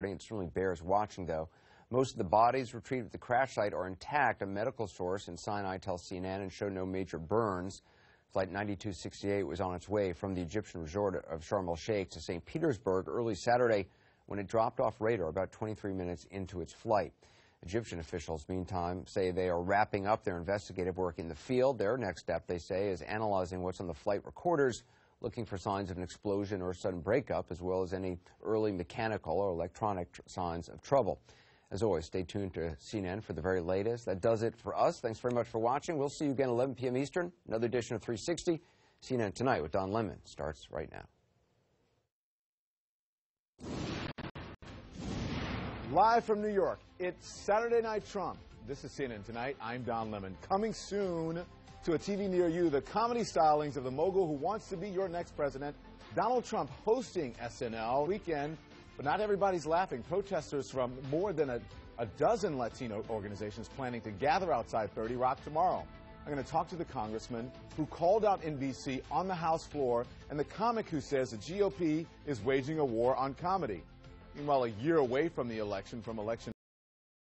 It certainly bears watching, though. Most of the bodies retrieved at the crash site are intact. A medical source in Sinai tells CNN and showed no major burns. Flight 9268 was on its way from the Egyptian resort of Sharm el-Sheikh to St. Petersburg early Saturday when it dropped off radar about 23 minutes into its flight. Egyptian officials, meantime, say they are wrapping up their investigative work in the field. Their next step, they say, is analyzing what's on the flight recorders, looking for signs of an explosion or a sudden breakup, as well as any early mechanical or electronic signs of trouble. As always, stay tuned to CNN for the very latest. That does it for us. Thanks very much for watching. We'll see you again at 11 p.m. Eastern. Another edition of 360. CNN Tonight with Don Lemon starts right now. Live from New York, it's Saturday Night Trump. This is CNN Tonight. I'm Don Lemon. Coming soon to a TV near you, the comedy stylings of the mogul who wants to be your next president, Donald Trump, hosting SNL weekend. But not everybody's laughing. Protesters from more than a dozen Latino organizations planning to gather outside 30 Rock tomorrow. I'm going to talk to the congressman who called out NBC on the House floor and the comic who says the GOP is waging a war on comedy. Meanwhile, a year away from the election,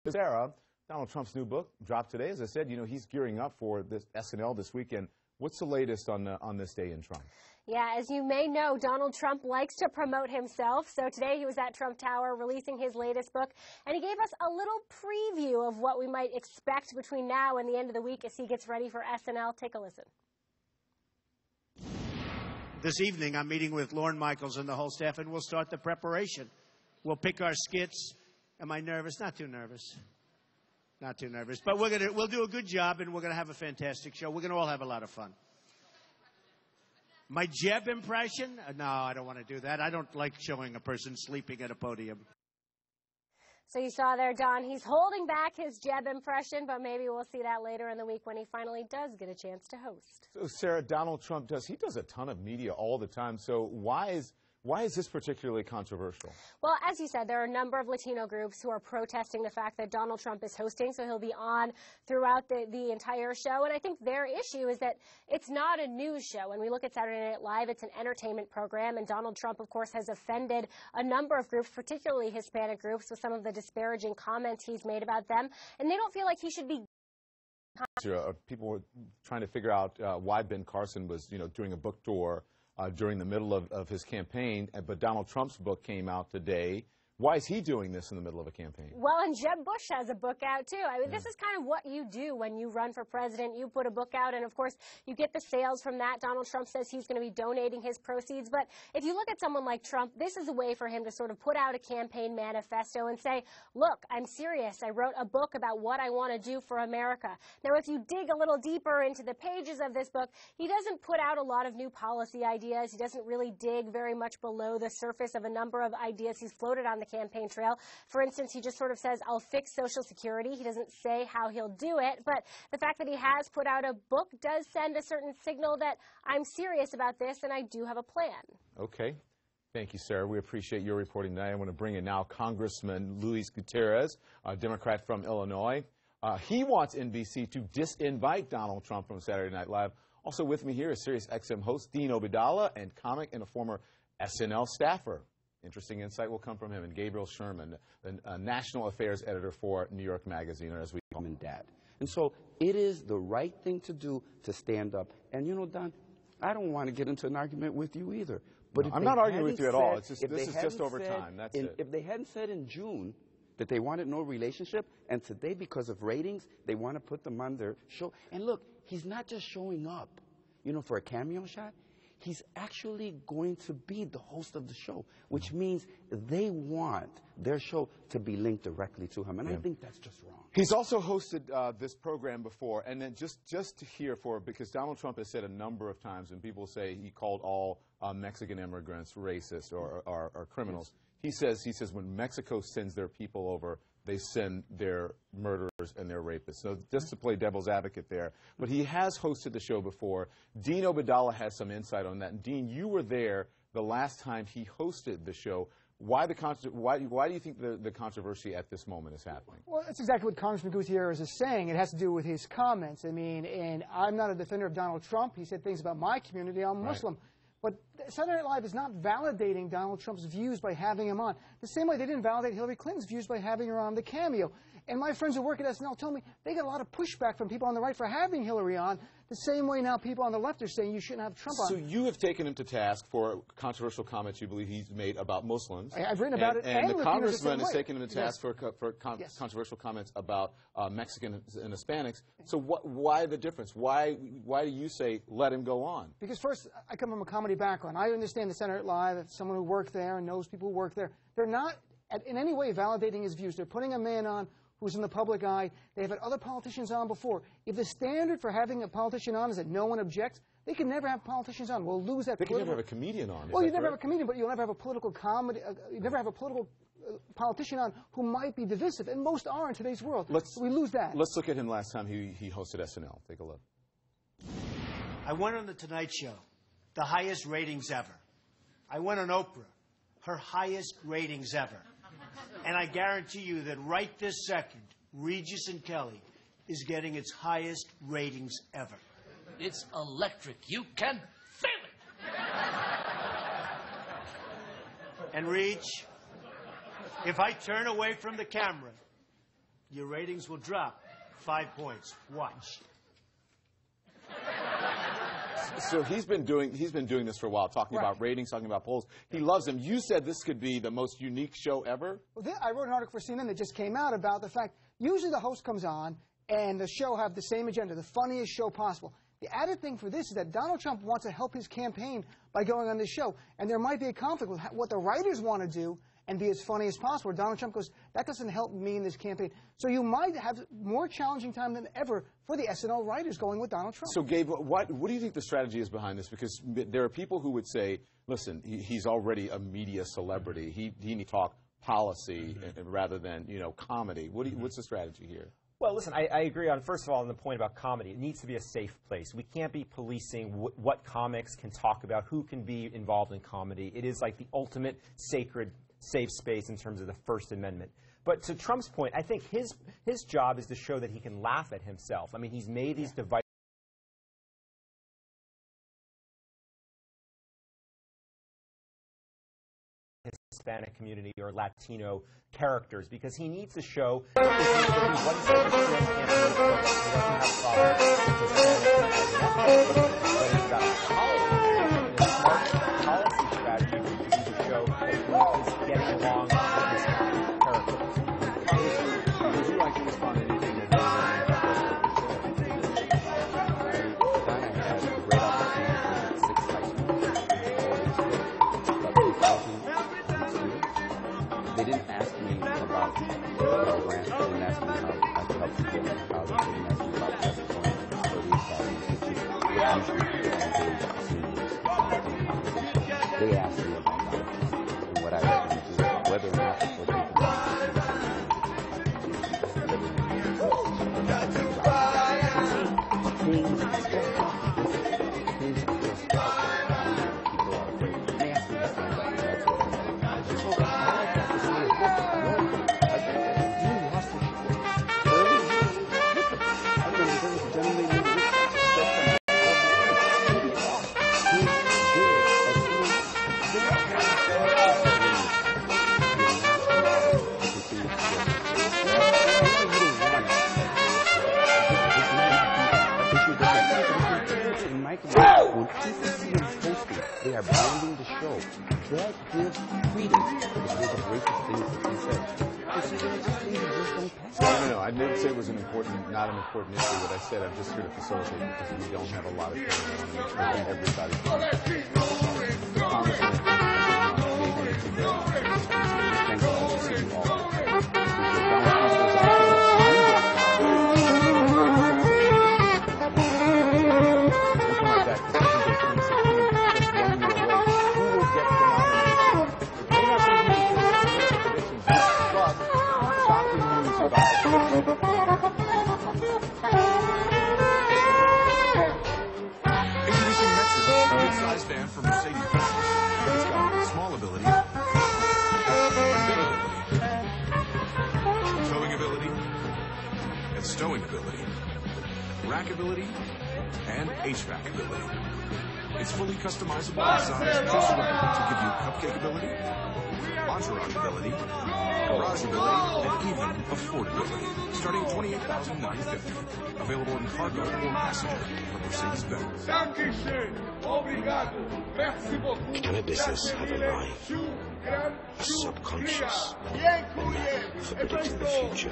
Sarah, Donald Trump's new book dropped today. As I said, you know, he's gearing up for this SNL this weekend. What's the latest on this day in Trump? Yeah, as you may know, Donald Trump likes to promote himself. So today he was at Trump Tower releasing his latest book, and he gave us a little preview of what we might expect between now and the end of the week as he gets ready for SNL. Take a listen. This evening, I'm meeting with Lorne Michaels and the whole staff, and we'll start the preparation. We'll pick our skits. Am I nervous? Not too nervous. Not too nervous. But we'll do a good job, and we're going to have a fantastic show. We're going to all have a lot of fun. My Jeb impression? No, I don't want to do that. I don't like showing a person sleeping at a podium. So you saw there, Don, he's holding back his Jeb impression, but maybe we'll see that later in the week when he finally does get a chance to host. So, Sarah, Donald Trump does a ton of media all the time. So why is this particularly controversial? Well, as you said, there are a number of Latino groups who are protesting the fact that Donald Trump is hosting, so he'll be on throughout the entire show. And I think their issue is that it's not a news show. When we look at Saturday Night Live, it's an entertainment program, and Donald Trump, of course, has offended a number of groups, particularly Hispanic groups, with some of the disparaging comments he's made about them. And they don't feel like he should be... People were trying to figure out why Ben Carson was, doing a book tour during the middle of his campaign, but Donald Trump's book came out today. Why is he doing this in the middle of a campaign? Well, and Jeb Bush has a book out, too. I mean, this is kind of what you do when you run for president. You put a book out, and, of course, you get the sales from that. Donald Trump says he's going to be donating his proceeds. But if you look at someone like Trump, this is a way for him to sort of put out a campaign manifesto and say, look, I'm serious. I wrote a book about what I want to do for America. Now, if you dig a little deeper into the pages of this book, he doesn't put out a lot of new policy ideas. He doesn't really dig very much below the surface of a number of ideas he's floated on the campaign trail. For instance, he just sort of says, I'll fix Social Security. He doesn't say how he'll do it, but the fact that he has put out a book does send a certain signal that I'm serious about this and I do have a plan. Okay. Thank you, Sarah. We appreciate your reporting tonight. I want to bring in now Congressman Luis Gutierrez, a Democrat from Illinois. He wants NBC to disinvite Donald Trump from Saturday Night Live. Also with me here is Sirius XM host Dean Obeidallah and comic and a former SNL staffer. Interesting insight will come from him, and Gabriel Sherman, the national affairs editor for New York Magazine, or as we call him, Dad. And so it is the right thing to do to stand up. And, Don, I don't want to get into an argument with you either. But no, I'm not arguing with you at all. It's just, this is just over time. That's it. If they hadn't said in June that they wanted no relationship, and today, because of ratings, they want to put them on their show. And look, he's not just showing up, for a cameo shot. He's actually going to be the host of the show, which means they want their show to be linked directly to him. And I think that's just wrong. He's also hosted this program before. And then just to hear because Donald Trump has said a number of times, and people say he called all Mexican immigrants racist or criminals. He says when Mexico sends their people over, they send their murderers and their rapists. So just to play devil's advocate there. But he has hosted the show before. Dean Obeidallah has some insight on that. And Dean, you were there the last time he hosted the show. Why do you think the controversy at this moment is happening? Well, that's exactly what Congressman Gutierrez is saying. It has to do with his comments. I mean, and I'm not a defender of Donald Trump. He said things about my community. I'm Muslim. But Saturday Night Live is not validating Donald Trump's views by having him on. The same way they didn't validate Hillary Clinton's views by having her on the Cameo. And my friends who work at SNL told me they get a lot of pushback from people on the right for having Hillary on, the same way now people on the left are saying you shouldn't have Trump on. So you have taken him to task for controversial comments you believe he's made about Muslims. I've written about it. And the congressman has taken him to task yes. for controversial comments about Mexicans and Hispanics. So why the difference? Why do you say let him go on? Because first, I come from a comedy background. I understand the Saturday Night Live, as someone who worked there and knows people who work there. They're not in any way validating his views. They're putting a man on who's in the public eye. They've had other politicians on before. If the standard for having a politician on is that no one objects, they can never have politicians on. We'll lose that. They can never have a comedian on. Well, you never have a comedian, but you'll never have a political comedy. You never have a political politician on who might be divisive, and most are in today's world. So we lose that. Let's look at him last time he hosted SNL. Take a look. I went on The Tonight Show, the highest ratings ever. I went on Oprah, her highest ratings ever. And I guarantee you that right this second, Regis and Kelly is getting its highest ratings ever. It's electric. You can feel it. And Reg, if I turn away from the camera, your ratings will drop 5 points. Watch. So he's been doing this for a while, talking about ratings, talking about polls. He loves them. You said this could be the most unique show ever. Well, I wrote an article for CNN that just came out about the fact usually the host comes on and the show have the same agenda, the funniest show possible. The added thing for this is that Donald Trump wants to help his campaign by going on this show, and there might be a conflict with what the writers want to do and be as funny as possible. Donald Trump goes, that doesn't help me in this campaign. So you might have more challenging time than ever for the SNL writers going with Donald Trump. So, Gabe, what do you think the strategy is behind this? Because there are people who would say, listen, he's already a media celebrity. He needs to talk policy rather than, comedy. What's the strategy here? Well, listen, I agree on, first of all, on the point about comedy. It needs to be a safe place. We can't be policing what comics can talk about, who can be involved in comedy. It is like the ultimate sacred safe space in terms of the First Amendment. But to Trump's point, I think his job is to show that he can laugh at himself. I mean, he's made these devices. Hispanic community or Latino characters because he needs to show policy strategy to show that he is getting along with his characters. Would you like to respond to anything that They didn't ask me about grants. They didn't ask me how I could help people in college. They didn't ask me about testimony or these They asked me about Donald Trump and what I would do, whether or not to put they are branding the show. That gives credence to the racist things that he said. No, I didn't say it was not an important issue. What I said, I'm just here to facilitate because we don't have a lot of time. I want to make sure that everybody stowing ability, rack ability, and HVAC ability. It's fully customizable in size just right to give you cupcake ability, entourage ability, garage ability, and even affordability. Starting $28,950. Available in cargo or passenger from Mercedes-Benz. Cannabis have a life, a subconscious, for predicting the future.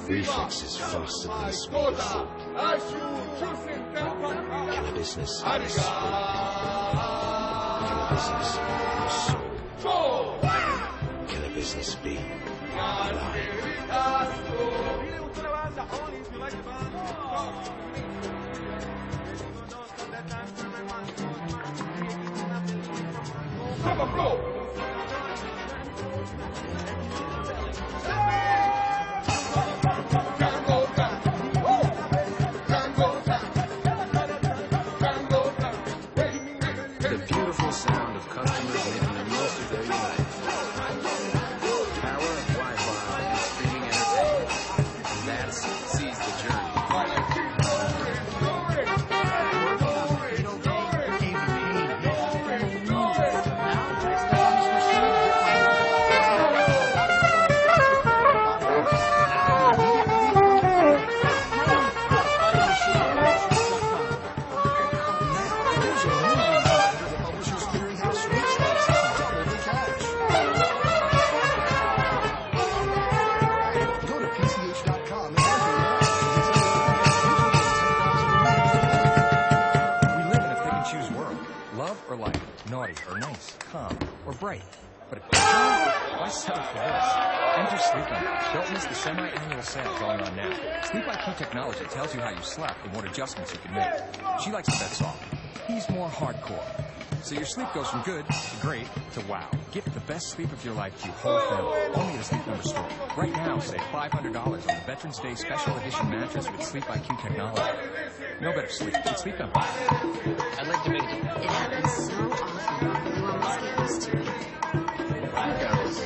Reflexes faster than the speed of thought. Cannabis have a spirit. Cannabis have soul. Cannabis be alive. The beautiful sound of customers making the most of their life. Power, Wi-Fi, and streaming entertainment. That's Seize the Journey. Or light, naughty or nice, calm or bright. But if you why settle for this? Enter Sleep IQ. Don't miss the semi-annual sale going on now. Sleep IQ technology tells you how you slept and what adjustments you can make. She likes the bed soft. He's more hardcore. So your sleep goes from good to great to wow. Get the best sleep of your life to your whole family. Only at a Sleep Number store. Right now, save $500 on the Veterans Day Special Edition mattress with Sleep IQ technology. No better sleep. It's Sleep Number. I'd like to make it. It happens so often, you almost get used to it.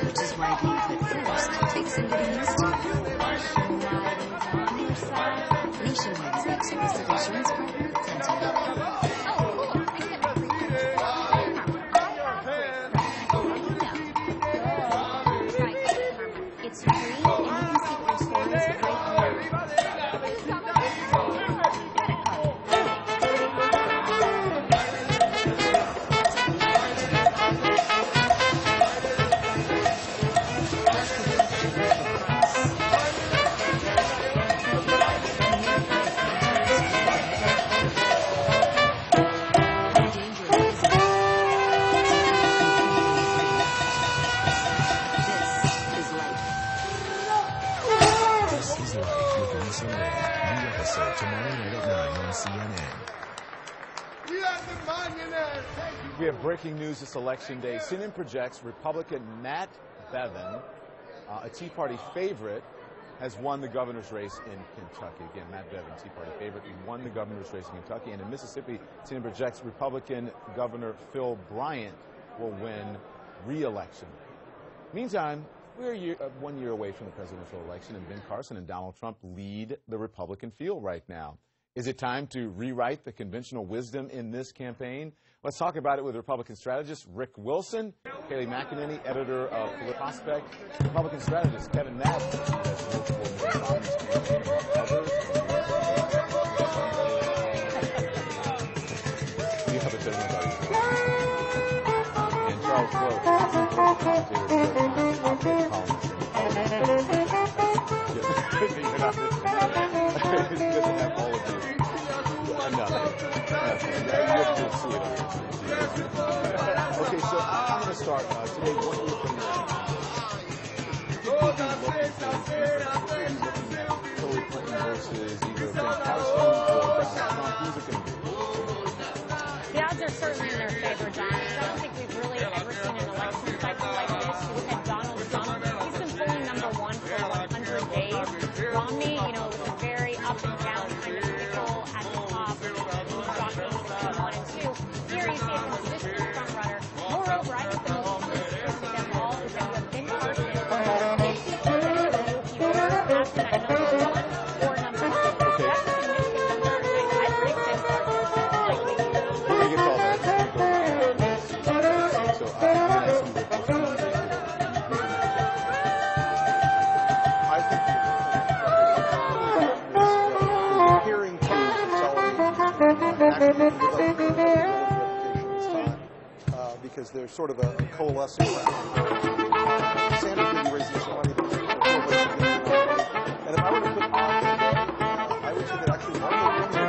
Which is why being put first takes some getting used to. Nationwide on your side. Nationwide is the exclusive insurance partner with Sentinel. It's free, and you can see your stories right there. We have breaking news this election day. CNN projects Republican Matt Bevin, a Tea Party favorite, has won the governor's race in Kentucky. Again, Matt Bevin, Tea Party favorite, he won the governor's race in Kentucky. And in Mississippi, CNN projects Republican Governor Phil Bryant will win re-election. Meantime, we're 1 year away from the presidential election, and Ben Carson and Donald Trump lead the Republican field right now. Is it time to rewrite the conventional wisdom in this campaign? Let's talk about it with Republican strategist Rick Wilson, Kayleigh McEnany, editor of Political Prospect, Republican strategist Kevin Nash. You have a gentleman and Charles Blow, it's good to have all of you. Okay, so I'm going to start today. What are you looking Hillary Clinton versus either Ben Carson or Donald Trump? Who's it going to be? The odds are certainly in their favor, John. I don't think we've really ever seen an election cycle like this. You look at Donald Trump, he's been polling number one for 100 days. Romney, you know, was a very up and down kind of vehicle at the top, shocking 1 and 2. Here is there's sort of a coalescing around. Sanders may be raising some money, but and if I were to put odds in there, I would say that actually Marco Rubio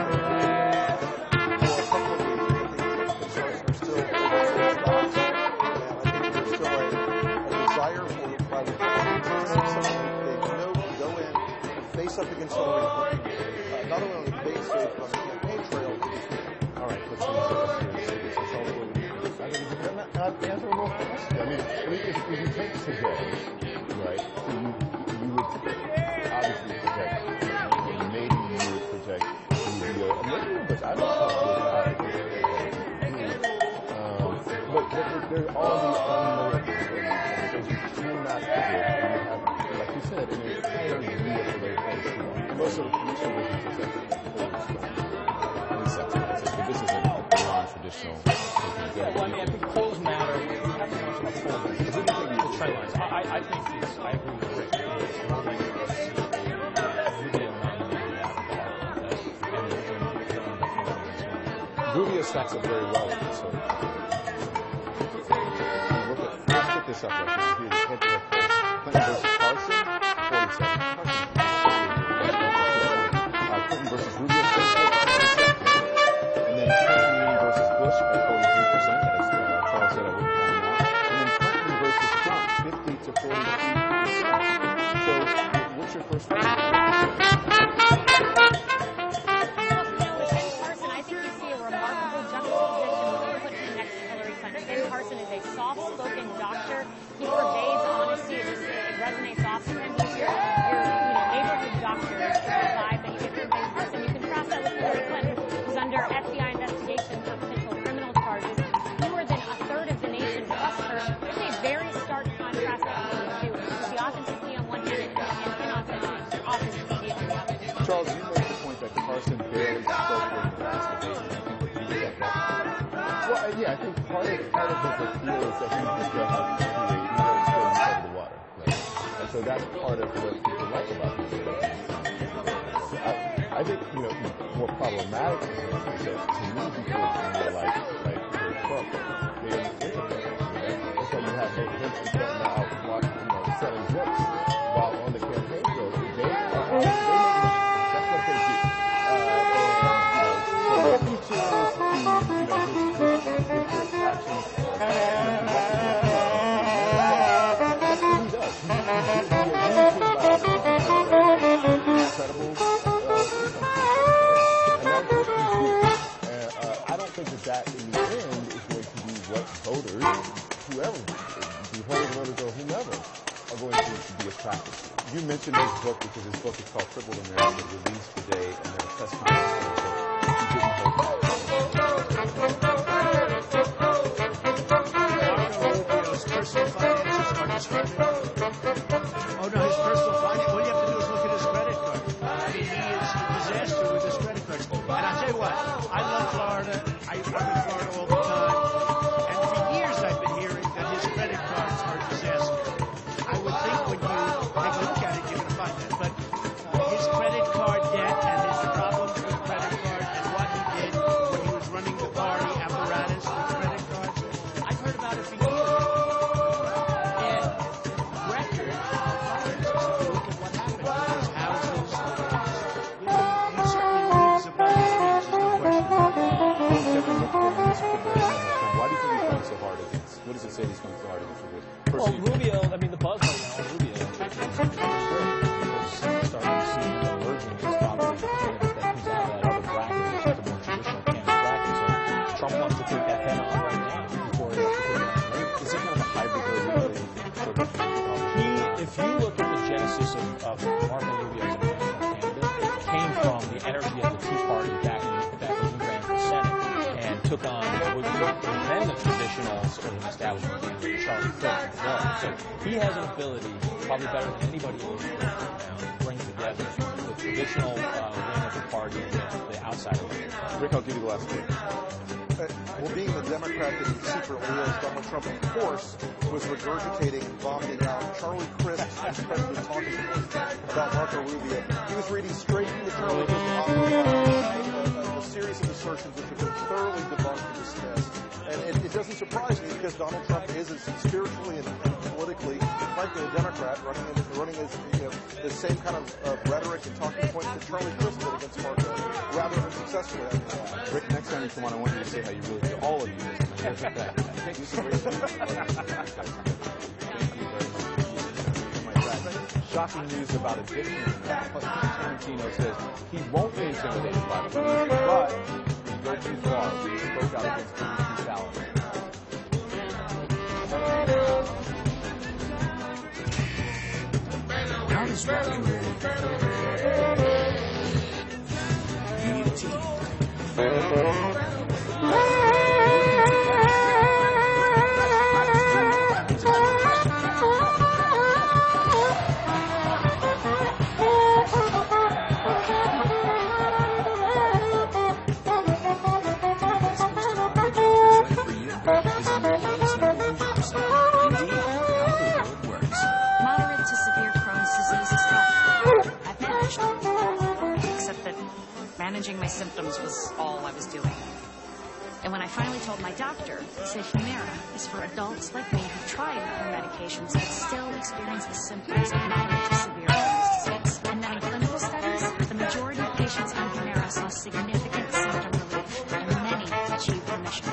for a couple of reasons. I think concerns are still over stocks, and I think there's still a desire for the private companies to see something they know can go in and face up against Hillary Clinton, not only on the debate stage, but on the campaign trail. All right, let's answer more questions. I mean, if you take today, right, so you would obviously project, maybe you would project Rubio, maybe, but I don't know. But there are all these unknowables, because you cannot predict. You have, like you said, an entire year for those things. Most of the businesses are but this is a non-traditional. Well, I mean, I think polls matter. We have to talk about polls. The trend lines. I think it's, I agree with Rick. It's more likely to see Rubio nominated out of the art contest. Rubio stacks up very well with this. Let's put this up like this. Here's the head-to-head polls. Clinton versus Carson, 47. Clinton versus Rubio, 47. And then Clinton versus Bush at 43%. As Charles said, I wouldn't count him out. And then Clinton versus Trump, 50 to 43%. So, what's your first one? Carson is a soft-spoken doctor. He pervades honesty. It resonates off to him. He's your neighborhood doctor. It's the vibe that you get from Ben Carson. You contrast that with Hillary Clinton, who's under FBI investigation for potential criminal charges. Fewer than a third of the nation trusts her. It's a very stark contrast between the two. The authenticity on one hand and inauthenticity on the other. Charles, you made the point that Carson barely spoke during the last debate. Well, yeah, I think part of his appeal is that he just doesn't create, he doesn't cover the water. Right? And so that's part of what people like about him. I think, more problematic to him is that to me he feels more like Trump than and so you have both him and Trump now selling books while on the campaign trail. That's what they do. So he chose I don't think that in the end is going to be what voters, whoever, the voters or whomever, are going to be attracted to. You mentioned his book because his book is called Triple America, released today, and there are testimonies that he didn't hold back. His personal finances are discredited. Oh no, his personal finance. All you have to do is look at his credit card. I mean, he is a disaster with his credit cards. And I'll tell you what, I love Florida. I'm in Florida all the time. And for years I've been hearing that his credit cards are a disaster. I would think when you take a look at it, you're going to find that. But his credit card debt and his problems with credit card and what he did when he was running the party apparatus with credit cards, I've heard about it for years. Why do you think he's coming so hard against? What does it say he's coming so hard against? Well, Rubio, I mean, the buzz right now on Rubio is starting to see emerging as probably the candidate that comes out of that other bracket, which is the more traditional candidate bracket. So Trump wants to take that pen off right now before he has to put it on late. Is it kind of a hybrid if you look at the genesis of Marco Rubio as a national candidate, it came from the energy of the Tea Party back when he ran for Senate and took on what would be then the traditional sort of establishment candidate, Charlie Crist in Florida. So he has an ability, probably better than anybody else now, to bring together the traditional wing of the party and the outsider wing. Rick, I'll give you the last word. Well, being the Democrat that he secretly is, Donald Trump, of course, was regurgitating and vomiting out Charlie Crist's ex-president talking about Marco Rubio. He was reading straight from the Charlie Crist a series of assertions which have been thoroughly debunked and dismissed. And it doesn't surprise me because Donald Trump is spiritually and politically, frankly, a Democrat running as the same kind of rhetoric and talking points that Charlie Crist did against Marco, rather than successfully. Rick, next time you come on, I want you to say how you really feel. All of you. Thank you so much. Shocking news about addiction. Plus, Tarantino says he won't be intimidated by the police, but he go too far. He spoke out against police brutality. How does rock and roll? You need a team. Managing my symptoms was all I was doing. And when I finally told my doctor, he said Humira is for adults like me who tried other medications but still experience the symptoms of moderate to severe Crohn's disease. And that in clinical studies, the majority of patients on Humira saw significant symptom relief, and many achieved remission.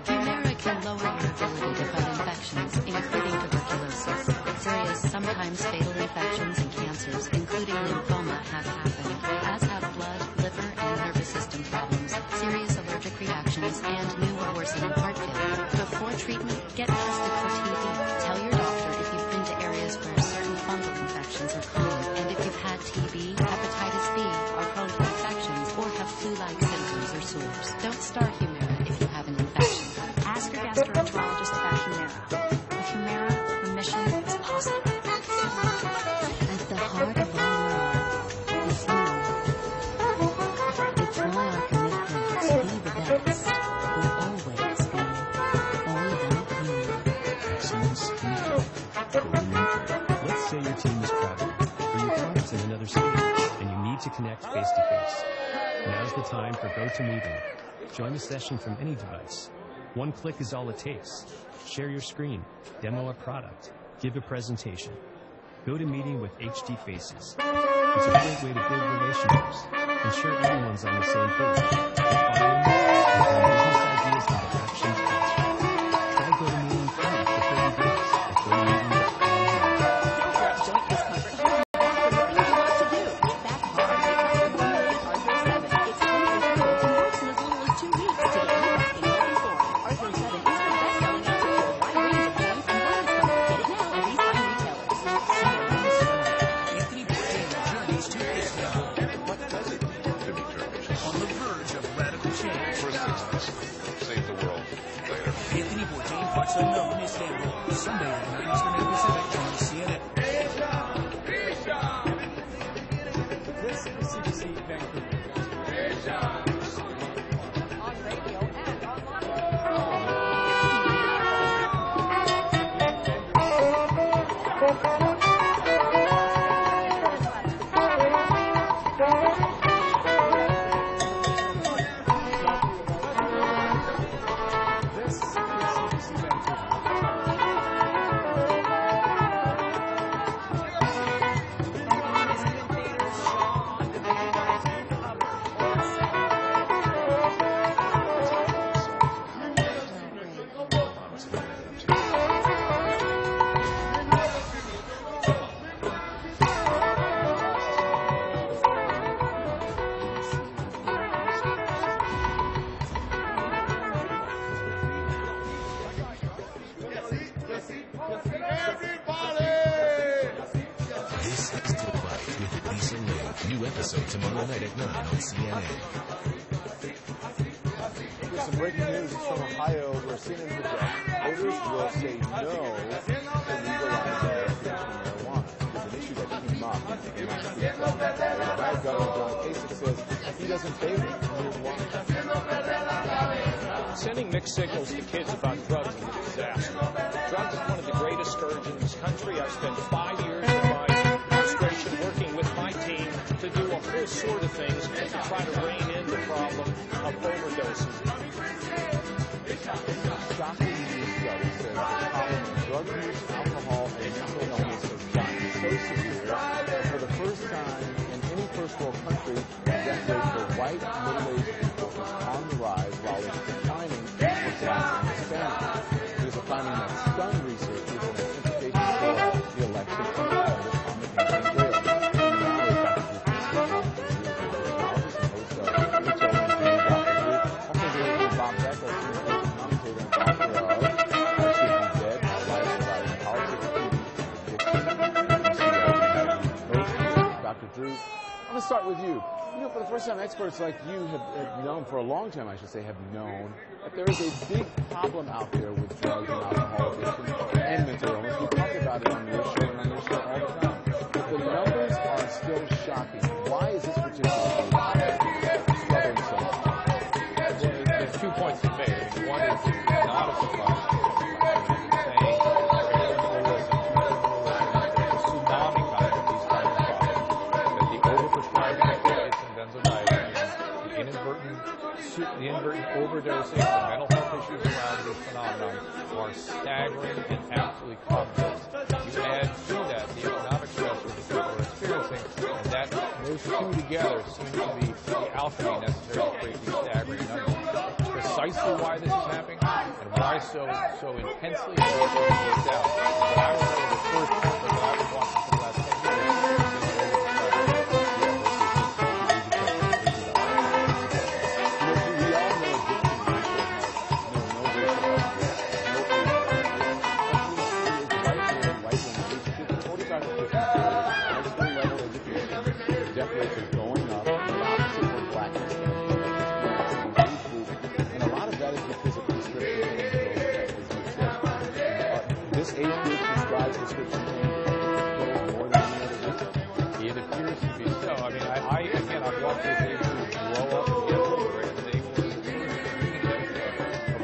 Humira can lower your ability to fight infections, including tuberculosis. Serious, sometimes fatal infections and cancers, including lymphoma, have happened, as have blood, liver, and nervous system problems, serious allergic reactions, and new or worsening heart failure. Before treatment, get tested for TB. Tell your doctor if you've been to areas where certain fungal infections are common, and if you've had TB, hepatitis B, are prone to infections, or have flu-like symptoms or sores. Don't start Humira if you have an infection. Ask your gastroenterologist about Humira. With Humira, remission is possible. At the heart of our world is you. It's why our commitment to be the best will always be all about you. Excellence in faith. Let's say your team is traveling, or your client's in another state, and you need to connect face-to-face. Now's the time for GoToMeeting. Join the session from any device. One click is all it takes. Share your screen, demo a product, give a presentation. GoToMeeting with HD Faces. It's a great way to build relationships. Ensure everyone's on the same page. Audience, and business ideas into actions faster. Try GoToMeeting free for 30 days at GoToMeeting.com. Sunday at 9 Eastern, 8 Pacific on CNN. This is CBC Vancouver. On radio and New episode tomorrow night at 9 on CNN. Here's some breaking news. It's from Ohio, where CNN projects voters will say no to legalizing marijuana. It's an issue that came up in last week's Ohio Governor John Kasich says he doesn't favor it. Here's why. Sending mixed signals to kids about drugs is a disaster. Drugs is one of the greatest scourges in this country. I spent 5 years in my administration working with my team to do a whole sort of things to try to rein in the problem of overdoses. Shocking Drug use, alcohol, and mental illness has gotten so severe that for the first time in any first world country, the death rate for white, middle-aged people is on the rise while it's declining for Black and Hispanic. It is a finding that stunned researchers and its implications for the election and the common campaign trail. Drew, I'm going to start with you. You know, for the first time, experts like you have known, for a long time, I should say, have known that there is a big problem out there with drugs and alcohol addiction and mental illness. We talk about it on your show and on your show all the time. But the numbers are still shocking. Why is this particular struggling so much? Well, there's 2 points to make. One is not a surprise. The inadvertent overdosing, the mental health issues around this phenomenon are staggering and absolutely commonplace. You add to that the economic stressors that people are experiencing, and that those two together seem to be the alchemy necessary to create these staggering numbers. Precisely why this is happening and why so intensely and also worked out. But I would say the first point that I've been watching for the last 10 years this age group prescribes prescription pills more than any other group? It appears to be so. I mean, I've watched this age group grow up and get older, and they were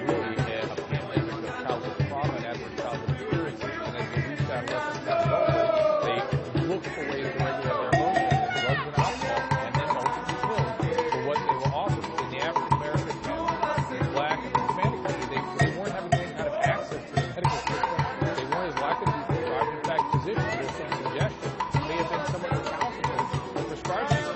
really a pandemic of childhood trauma and adverse childhood experiences. And as they reach adolescence and adulthood, they look for ways to regulate their emotions, and drugs and alcohol, and then ultimately pills for what they were offered. In the African American and Black and Hispanic community, they weren't having any kind of access to the medical system. In fact, physicians with some suggestion may have been somewhat recalcitrant to prescribe these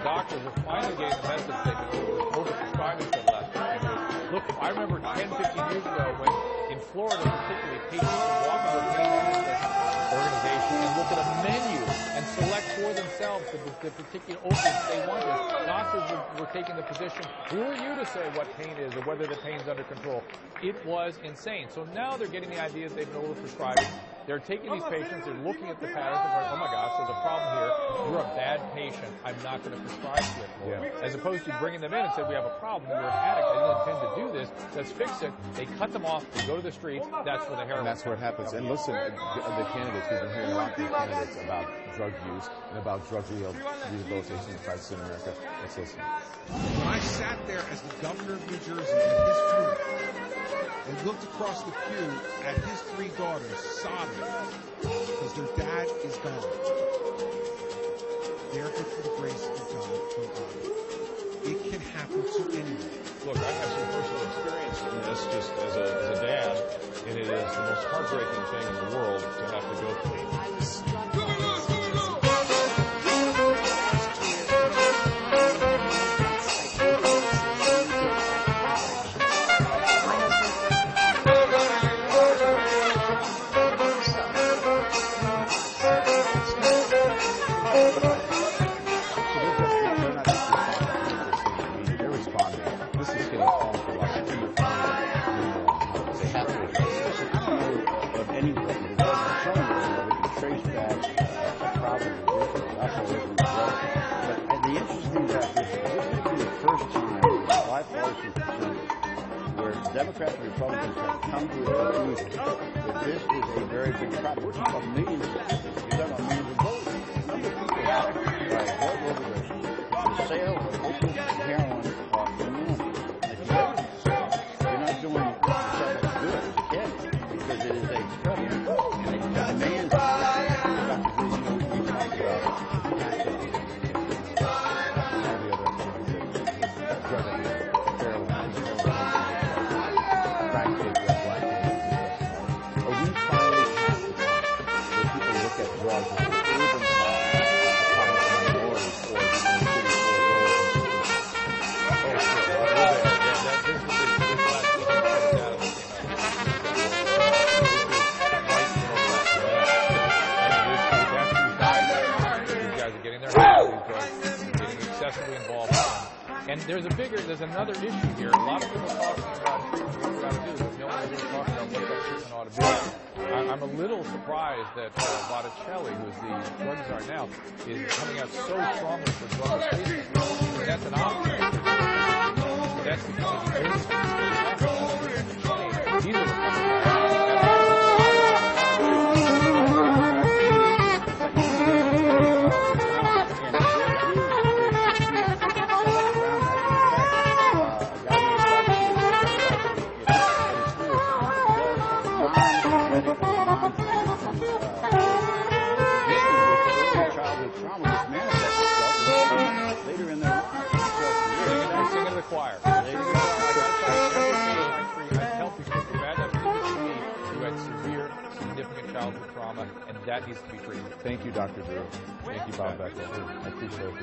doctors are finally getting the message they can overprescribing for the last 15 years. Look, I remember 10, 15 years ago when in Florida particularly, patients would walk into a pain management organization and look at a menu and select for themselves the particular opiates they wanted. Doctors were taking the position, who are you to say what pain is or whether the pain's under control? It was insane. So now they're getting the idea that they've been overprescribing. They're taking these patients, they're looking at the patterns and going, oh my gosh, there's a problem here. You're a bad patient. I'm not going to prescribe to it for you. As opposed to bringing them in and saying, we have a problem. You're an addict. I didn't intend to do this. Let's fix it. They cut them off. They go to the streets. That's where the heroin. And that's where it happens. And listen, the candidates, we've been hearing a lot from candidates about drug use and about drug rehabilitation in crisis in America. Let's listen. When I sat there as the governor of New Jersey at his funeral and looked across the pew at his three daughters sobbing because their dad is gone, they're good for the grace of God from God. It can happen to anyone. Look, I have some personal experience in this just as a dad, and it is the most heartbreaking thing in the world to have to go through. I was struck by this. Democrats and Republicans have come to a conclusion that this is a very big problem. We're talking about millions of people. You're talking about millions of voters. Number of people affected by drug overdoses. The sale of opiates and heroin are enormous. If you're not doing yourself as good as you can, because it is a prevalent and it demands And there's another issue here. A lot of people are talking about treatment, what we got to do, but no one really talking about what that treatment ought to be. I'm a little surprised that Botticelli, who's the drug czar now, is coming out so strongly for drug replacement. I mean, that's an option. That's because of the business. These are the and that needs to be treated. Thank you, Dr. Drew. Thank you, Bob Becker. I appreciate it. We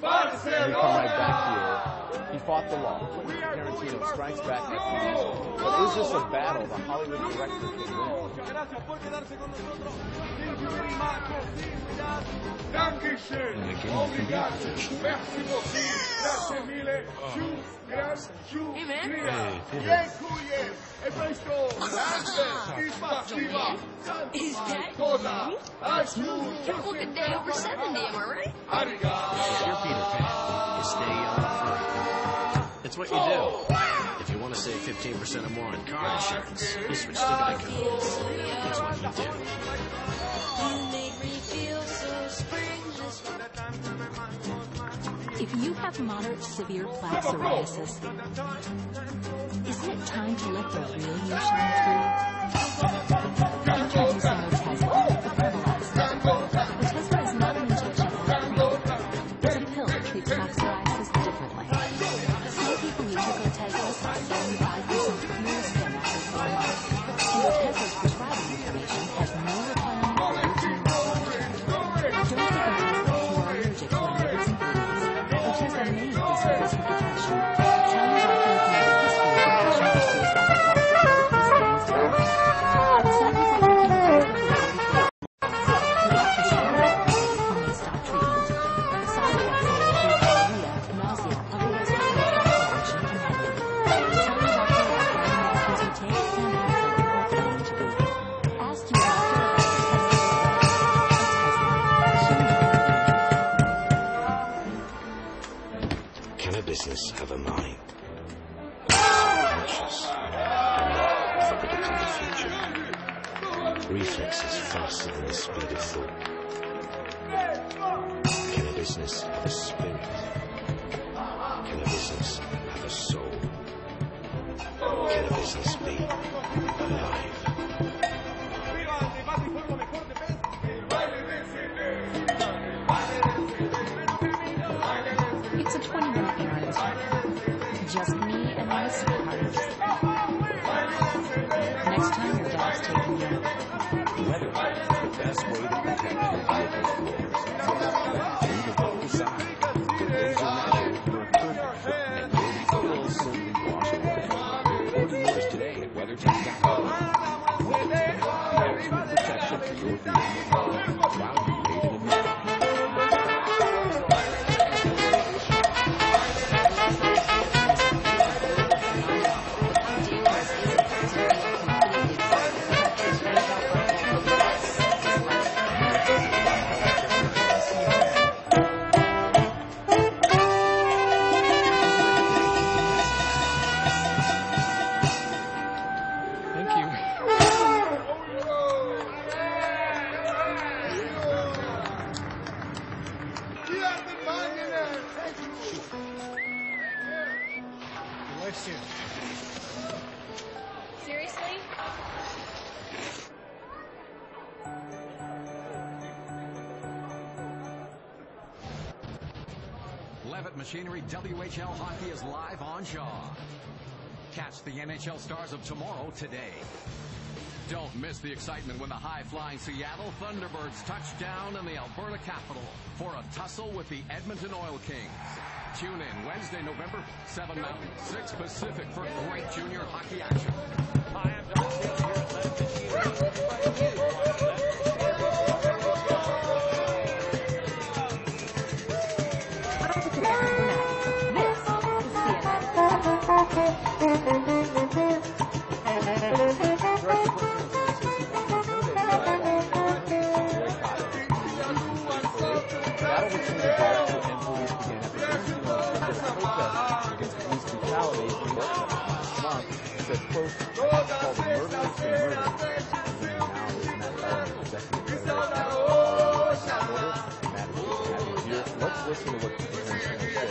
come right back here. He fought the law. Quentin Tarantino strikes back at police. But is this a battle the Hollywood director can win? And the game can be official. Hey, man. Is that you? You look a day over 70, am I right? If you're Peter Pan, you stay young forever. It's what you do. If you want to save 15% or more on car insurance, you switch to Geico. It's what you do. You make me feel so springless. If you have moderate to severe plaque psoriasis, isn't it time to let the real you shine through? Introducing Otezla, the Herbalizer. Otezla is not an injection or a cream. It's a pill that treats plaque psoriasis differently. Some people who took Otezla saw 75% fewer skin rashes in 1 month. And Otezla's prescribing information has no requirement for routine monitoring. Don't take Otezla if you are allergic to any of its ingredients. Otezla may be service for depression. Tell your doctor if you have a history of depression or suicidal thoughts. This means worse. Some people looking at Otezla without prescribing you may stop treatment. Side effects may include diarrhea, nausea, otherwise inflammation, and headache. Tell your doctor about the medicines you take and how effective they're claiming to be. Ask your doctor about Can a business have a mind? Subconscious, and not predicting the future. Reflexes faster than the speed of thought. business have a spirit? Can a business have a soul? Can a business be alive? It's a 20-minute parenting. Just me and my sweetheart. Next time your dog's taking you. Weather is the best way to protect your vehicle's floors. Leave a boat aside. The days are measured, your perfect foot, and you'll be still simply wash away. Order yours today at WeatherTech.com. Ultimate protection for your vehicle. Proudly made in America. Seriously? Levitt Machinery WHL Hockey is live on Shaw. Catch the NHL stars of tomorrow today. Don't miss the excitement when the high-flying Seattle Thunderbirds touch down in the Alberta capital for a tussle with the Edmonton Oil Kings. Tune in Wednesday, November, 7 Mountain, 6 Pacific for great junior hockey action. Hi, I'm Don Steele here at Levitt Machinery. Let's listen to what the said.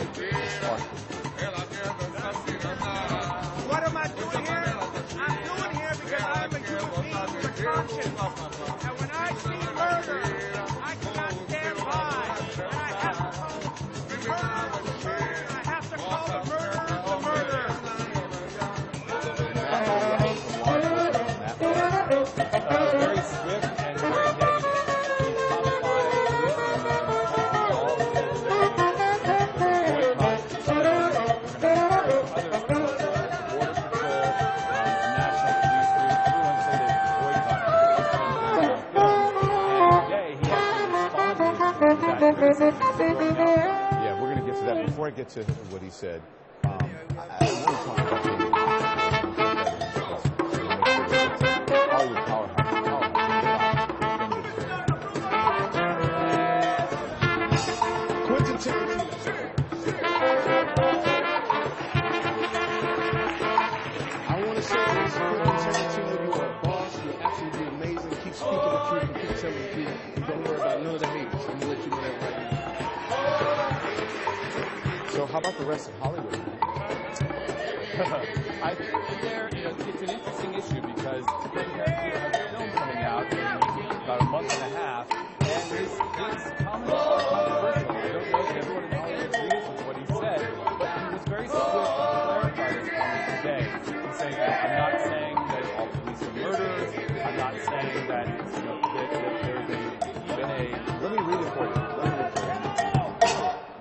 What am I doing here? I'm doing here because I'm a human being with a conscience. And when I see murder, I cannot stand by. And I have to call the murder. I have to call the murder the murder. Very swift and very negative. Yeah, we're going to get to that. Before I get to what he said, I want to talk about Hollywood powerhouse. Quentin Tarantino. I want to say this, Quentin Tarantino, you are a boss. You're absolutely amazing. Keep speaking the truth and keep telling the truth. Don't worry about none of the hate. I'm going to let you know that right now. So how about the rest of Hollywood? I think that it's an interesting issue because Quentin Tarantino has a film coming out in about a month and a half, and his comments are controversial. I don't know if everyone in Hollywood agrees with what he said, but he was very swift to clarify his comments today. He's saying that I'm not saying that all police are murderers. I'm not saying that there's been a... Let me read it for you.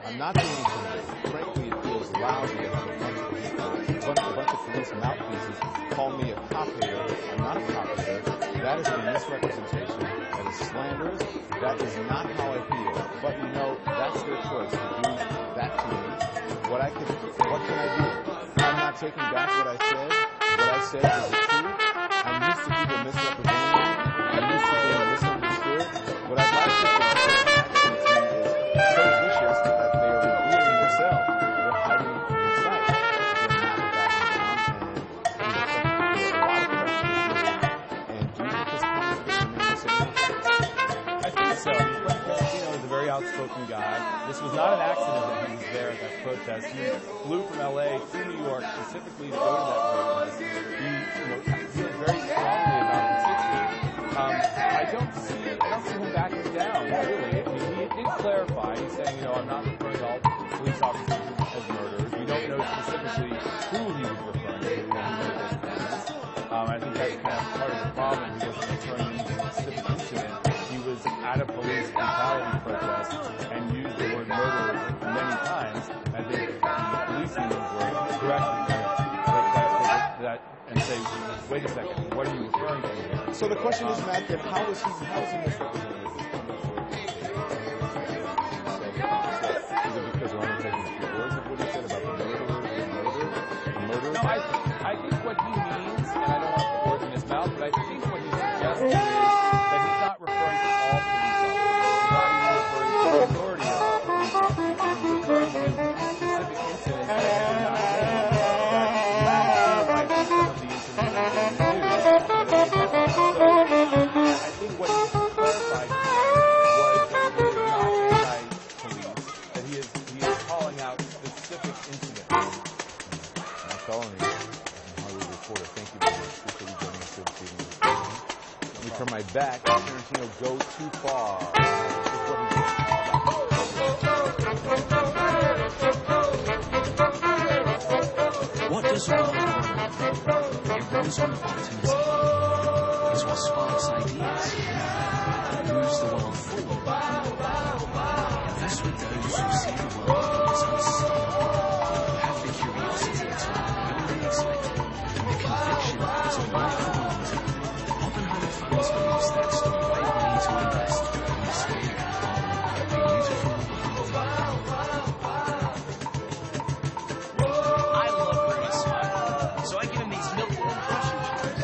I'm not doing anything. Frankly, it feels lousy to have a bunch of police mouthpieces call me a cop hater. I'm not a cop hater. That is a misrepresentation. That is slanderous. That is not how I feel. But you know, that's their choice to do that to me. What can I do? I'm not taking back what I said. What I said is the truth. I'm used to people misrepresenting me. I'm used to being misunderstood. What I'd like to say is so vicious that they are revealing themselves. They're hiding inside. They're not backing down and do you think this conversation remain the same? I think so. Quentin Tarantino is a very outspoken soft-spoken guy. This was not an accident that he was there at that protest. He flew from L.A. to New York specifically to go to that protest. He feels very strongly about his history. I don't see him backing down, really. I mean, he did clarify. He said, I'm not referring to all police officers as murderers. We don't know specifically who he was referring to when he made those comments. I think that's kind of part of the problem. He wasn't referring to any specific incident. He was at a police brutality protest and used the word murder many times. I think the police unions were correctly kind of take that and say, wait a second, what are you referring to here? So the question is, Matt, that how is he misrepresented? Is it because we're only taking a few words of what he said about the murder? No, I think what he means, and I don't want to put words in his mouth, but I think what he's suggesting is that he's not referring to all police officers. He's not even referring to the majority of police officers. He's referring to specific incidents that he did not name. I think what he clarified was that he is not anti-police, that he is calling out specific incidents. I'm telling you, Hollywood Reporter, thank you very much. Appreciate you joining us here this evening. Let me turn my back. Tarantino, go too far. What does one want? It runs on optimism. Is what sparks ideas. It moves the world forward. Invest with those who see the world as unstoppable. Who have the curiosity to learn more than expected, and the conviction that it's a work for the long term. Oppenheimer Funds believes that's the right way to invest in the spirit of a beautiful world. I love Rudy's smile, so I give him these milk-warm brushing shoes.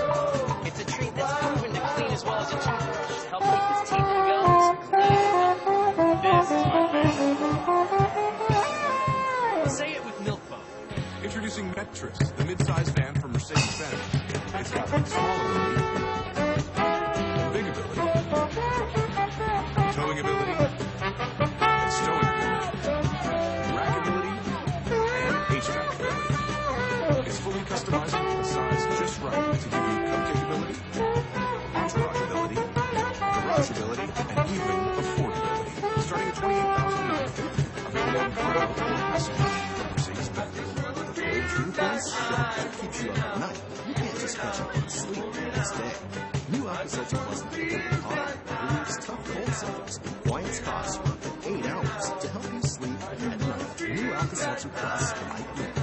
It's a treat that's proven to clean as well as a toothbrush to help keep his teeth and gums clean and healthy. This is my favorite. Say it with Milk Boat. Introducing Metris, the mid-size van from Mercedes-Benz. It's got swallowability, bigability, towing ability, stowing ability, rackability, and HVAC ability. It's fully customizable to the size just right to give you cupcake ability, entourage ability, garage ability, and even affordability. Starting at $28,950. Available on Carnival or Passenger from Mercedes-Benz. The truth is, that keeps you up at night. You can't just catch up on sleep the next day. New Alka-Seltzer Plus hot relieves tough cold symptoms in quiet spots for 8 hours to help you sleep at night. New Alka-Seltzer Plus Light Mint.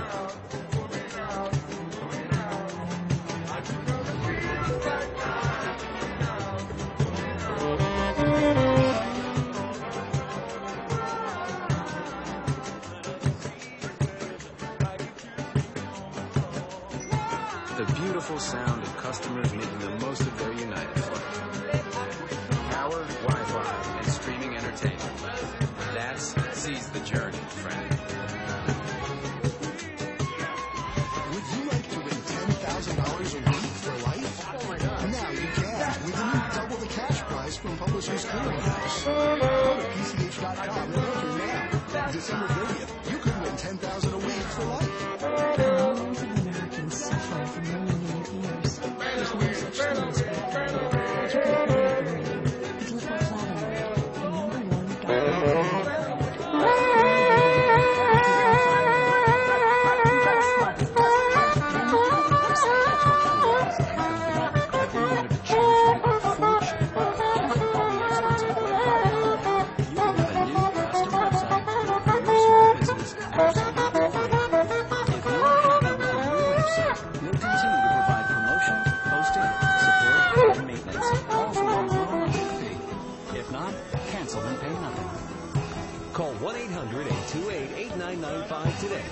The beautiful sound of customers making the most of their United flight. Power, Wi-Fi, and streaming entertainment. That's Seize the Journey, friend. Would you like to win $10,000 a week for life? Now you can with the new Double the Cash prize from Publishers Clearinghouse. Go to PCH.com and enter now. December 30th, you could win $10,000 a week for life. Millions of Americans suffering for many, many years. There's no such thing as bad government. It's really great. It's Liquid Flavonoid, the cancel and pay nothing. Call 1-800-828-8995 today.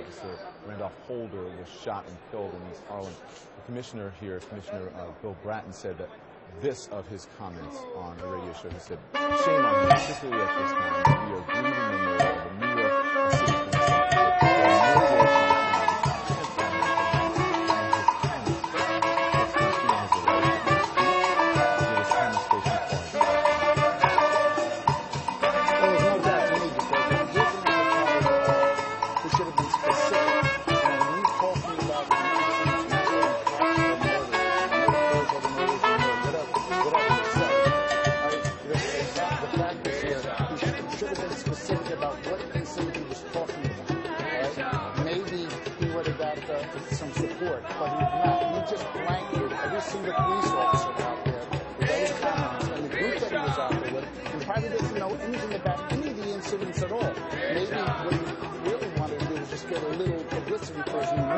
officer, Randolph Holder, was shot and killed in East Harlem. The commissioner here, Commissioner Bill Bratton, said that this of his comments on a radio show. He said, shame on him, particularly at this time, that we are grieving the murder of a New York City police officer. some support, but he's not. He just blanketed every single police officer out there with those comments, and the group that he was out there with, he probably doesn't know anything about any of the incidents at all. Maybe what he really wanted to do was just get a little publicity for his new movie.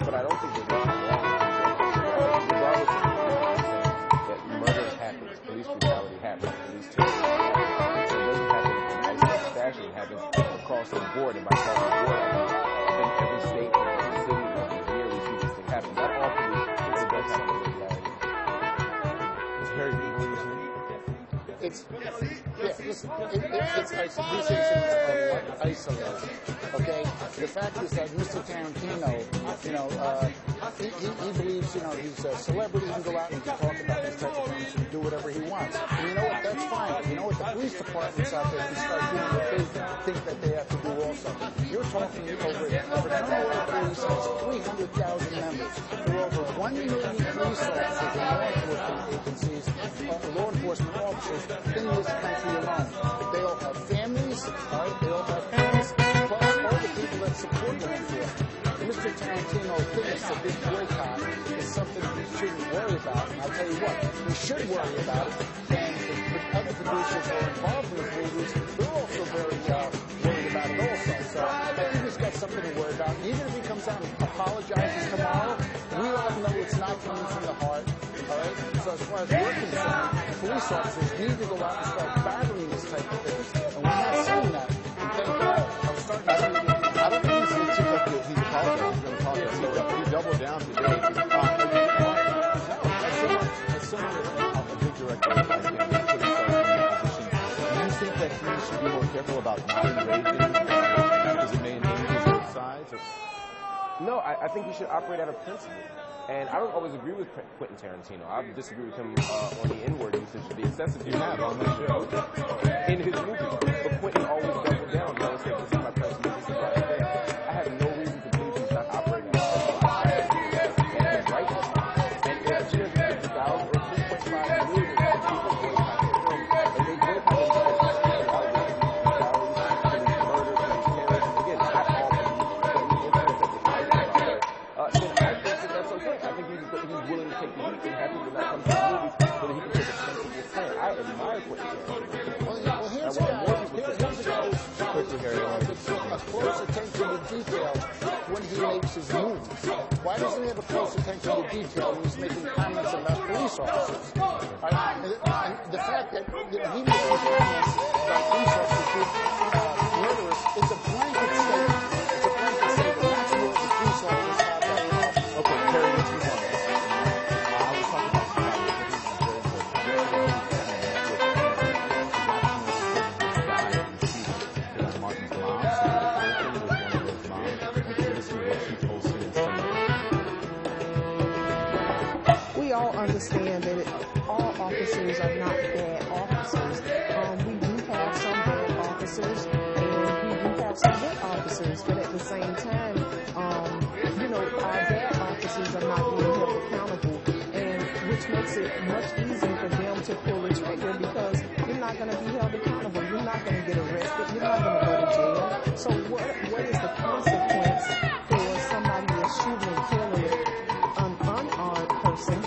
But I don't think there's anything wrong with regardless of that murder happens, police brutality happens, police terrorism happens. It doesn't happen in isolated fashion. It happens across the board. And by across the board, I think every state, every city, every year we see this thing happen. Not all police, it does happen in reality. It's Harry, what are you saying? It's these incidents are isolated. Okay, the fact is that Mr. Tarantino, he believes, he's a celebrity. He can go out and he can talk about these type of things and do whatever he wants. And you know what? That's fine. But you know what? The police departments out there can start doing what they think that they have to do also. You're talking over Fraternal Police has 300,000 members. There are over 1 million police officers and law enforcement agencies, law enforcement officers in this country alone. They all have families, all right? They all have friends, plus all the people that support them here. Mr. Tarantino thinks that this boycott is something we shouldn't worry about. And I'll tell you what, we should worry about it. And the other producers who are involved in the movies, they're also very worried about it also. So I think he's got something to worry about. And even if he comes out and apologizes tomorrow, we all know it's not coming from the heart. All right? So as far as we're concerned, police officers need to go out and start battling this type of things. And we're not seeing that. And thank God. I'm starting to see it. I don't think he's apologized. He's going to apologize. He doubled down today. As someone a big director like him, put himself in that position, do you think that he should be more careful about not enraging because it may endanger both sides? Or? No, I think he should operate out of principle. And I don't always agree with Quentin Tarantino. I disagree with him on the N-word usage, the excessive use on the show in his movies. But Quentin always doubled down. He always said, this is my personal, this is my thing. I have no reason to believe he's not operating out of principle. And he's right. And if just 50,000 or 2.5 million people boycott the film, and they boycott it because of murder, terrorism, again, not all police, but the incidents that they fight about there, then I think that that's okay. I think he's willing to take the heat and happy to not come to the movies so that he can take a sensible stand. I admire Quentin Tarantino. Well, here's a guy who's a close attention to detail when he makes his movies. Why doesn't he have a close attention to detail when he's making comments about police officers? And the fact that he makes comments about police officers being murderers, it's a blanket statement. It's a blanket statement. That's what the police officers have that problem. Okay, Terry, let's move on. I was talking about we all understand that all officers are not bad officers. We do have some bad officers, and we do have some good officers, but at the same time, our bad officers are not being held accountable, and which makes it much easier for them to pull the trigger because you're not going to be held accountable. You're not going to get arrested. You're not going to go to jail. So what is the consequence for somebody that's shooting and killing an unarmed person?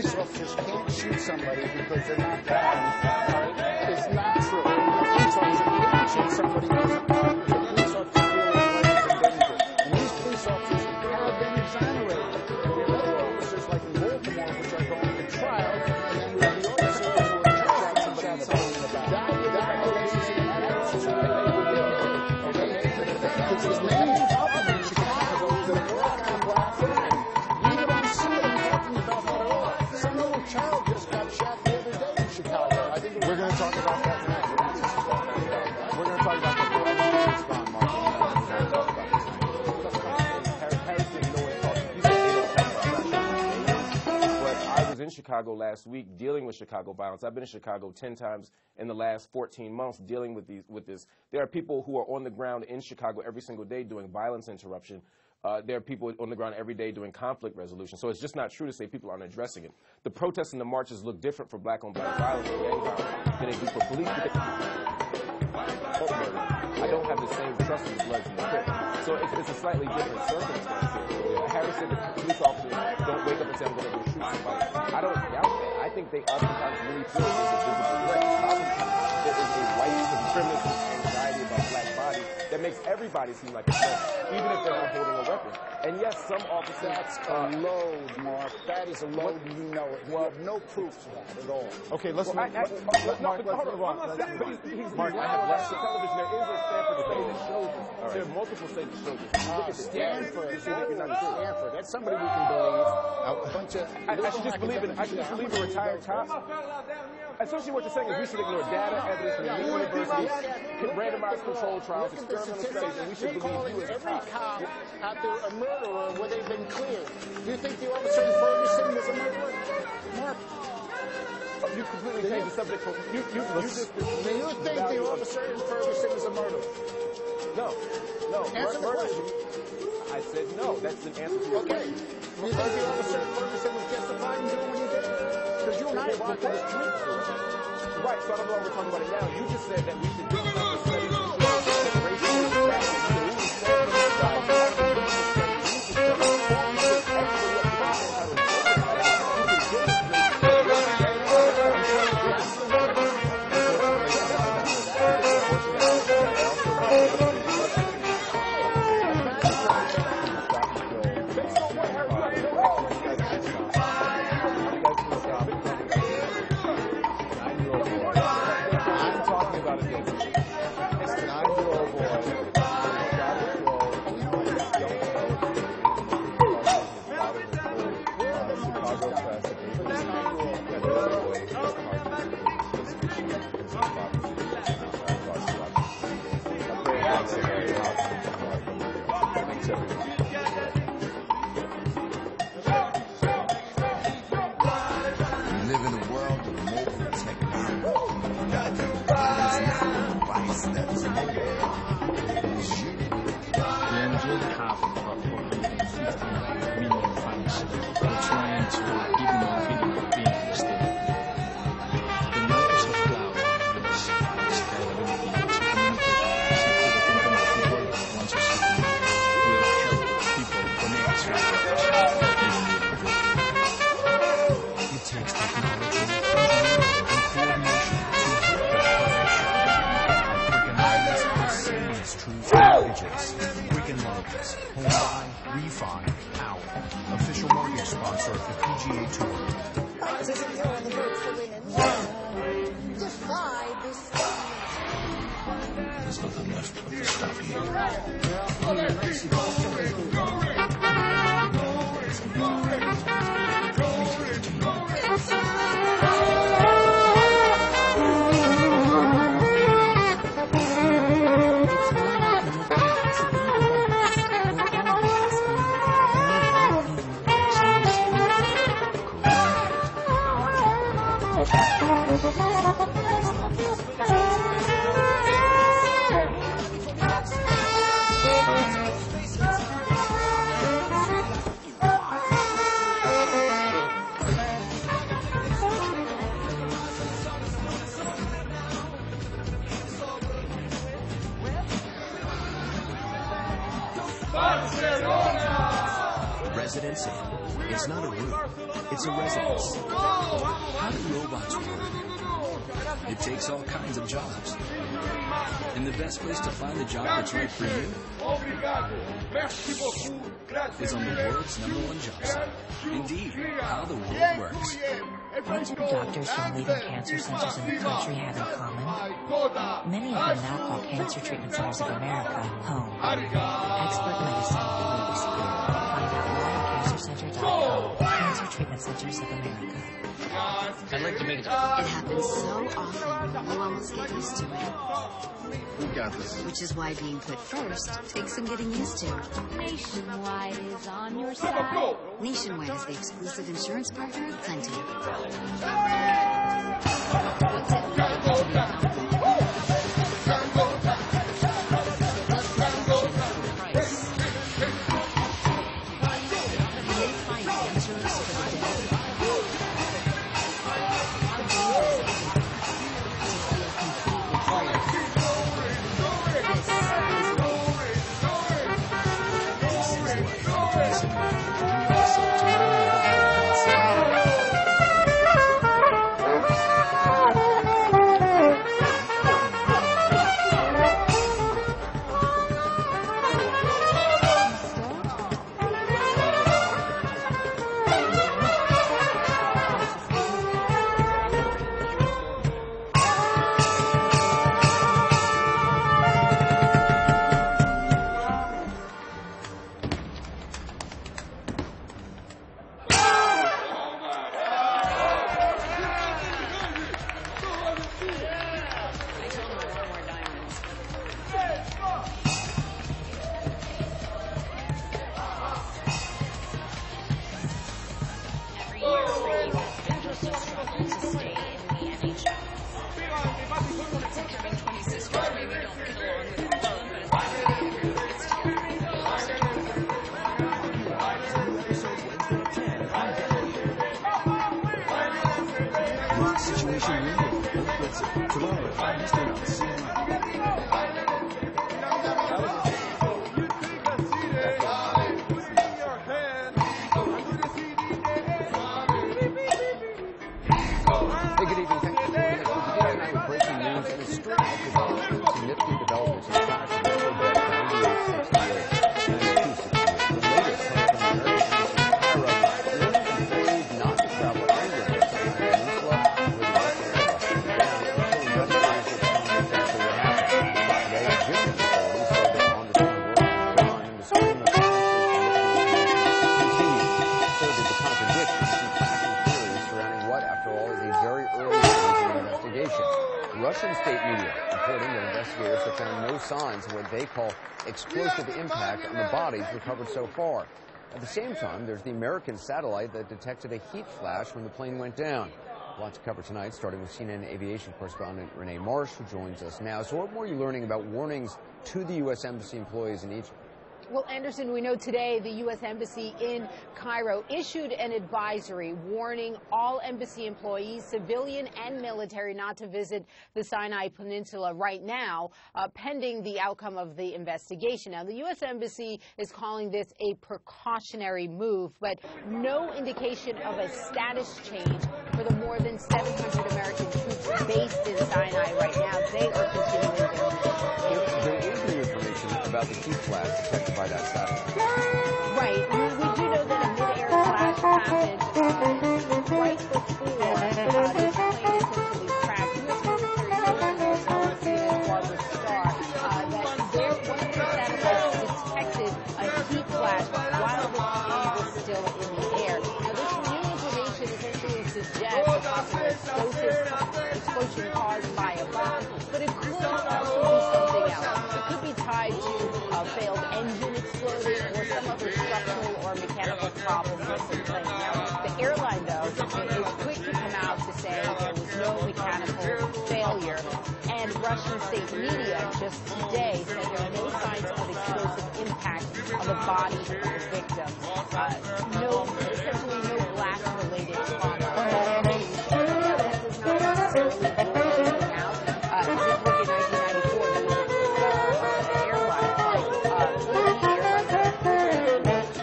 police officers can't shoot somebody because they're not armed is not true. Police officers can't shoot somebody because the police officers feel their life is in danger. And these police officers have been exonerated. And we have other officers like in Baltimore which are going to trial, and then we have the officers who are in trial somebody talking about. That is an analysis that they would do. Okay? Because there's many problems in Chicago that work on black crime. You don't see them talking about that at all. Some little child just got shot the other day in Chicago. I think we're going to talk about that tonight. We're going to talk about that. Respond, Mark. I was in Chicago last week dealing with Chicago violence. I've been in Chicago 10 times in the last 14 months dealing with this. There are people who are on the ground in Chicago every single day doing violence interruption. There are people on the ground every day doing conflict resolution. So it's just not true to say people aren't addressing it. The protests and the marches look different for black-on-black violence and gang violence than they do for police. I don't have the same trust in the Bloods and the Crips. So it's a slightly different circumstance here. Harris said that police officers don't wake up and say, I'm going to go shoot somebody. I don't doubt that. I think they oftentimes really feel there's a visible threat. Oftentimes there is a white supremacist anxiety about black bodies that makes everybody seem like a threat, even if they're not holding a weapon. And yes, some officers... That's a load, Mark. That is a load, and you know it. Well, no proof to that at all. Okay, let's... Mark, I have less television. There is a Stanford study that shows this. Right. There are multiple studies that show this. Look at Stanford. You say that you're not true. Stanford. That's somebody we can believe. A bunch of... I should just believe it. I should just believe a retired cop. Essentially what you're saying is we should ignore data, evidence from the universities, randomized control trials, experimental studies, and we should believe you as a every cop out there a murderer where they've been cleared. Do you think the officer in Ferguson was a murderer? Mark. You completely changed the subject from... Do you think the officer in Ferguson is a murderer? No. Answer the question. I said no. That's an answer to your question. Do you think the officer in Ferguson was justified in doing what he did? Because you and I walked in the street. Right, so I don't know why we're talking about it now. You just said that we should do some studies to show that racial Residents of It's not a room. It's a residence. How do robots work? It takes all kinds of jobs. And the best place to find the job that's right for you is on the world's #1 job site. Indeed, how the world works. What do doctors from leading cancer centers in the country have in common? Many of them now call Cancer Treatment Centers of America home. Expert medicine lives here. Find out more at cancercenter.com. Cancer Treatment Centers of America. I'd like to make it. It happens so often, you almost get used to it. We got this. Which is why being put first takes some getting used to. Nationwide is on your side. Nationwide is the exclusive insurance partner of Plenty. What's it like to be confident? Russian state media reporting that investigators have found no signs of what they call explosive impact on the bodies recovered so far. At the same time, there's the American satellite that detected a heat flash when the plane went down. Lots to cover tonight, starting with CNN aviation correspondent Renee Marsh, who joins us now. So what more are you learning about warnings to the U.S. Embassy employees in Egypt? Well, Anderson, we know today the U.S. Embassy in Cairo issued an advisory warning all embassy employees, civilian and military, not to visit the Sinai Peninsula right now, pending the outcome of the investigation. Now, the U.S. Embassy is calling this a precautionary move, but no indication of a status change for the more than 700 American troops based in Sinai right now. They are continuing their mission. There is new information about the heat flash detected by that satellite. Right. We do know that a mid-air flash happened right before this plane essentially crashed. U.S. military sources CNN Barbara Starr that there one of the satellites detected a heat flash while the plane was still in the air. Now, this new information essentially suggests a possible explosion caused by a bomb, but it could also be something else. It could be tied to a failed engine exploding or some other structural or mechanical problem with the plane. Now, the airline, though, is quick to come out to say there was no mechanical failure. And Russian state media just today said there are no signs of explosive impact on the bodies of the victims. Essentially no blast-related trauma. Now, that does not necessarily rule anything out. Just look at 1994, there was an airline flight,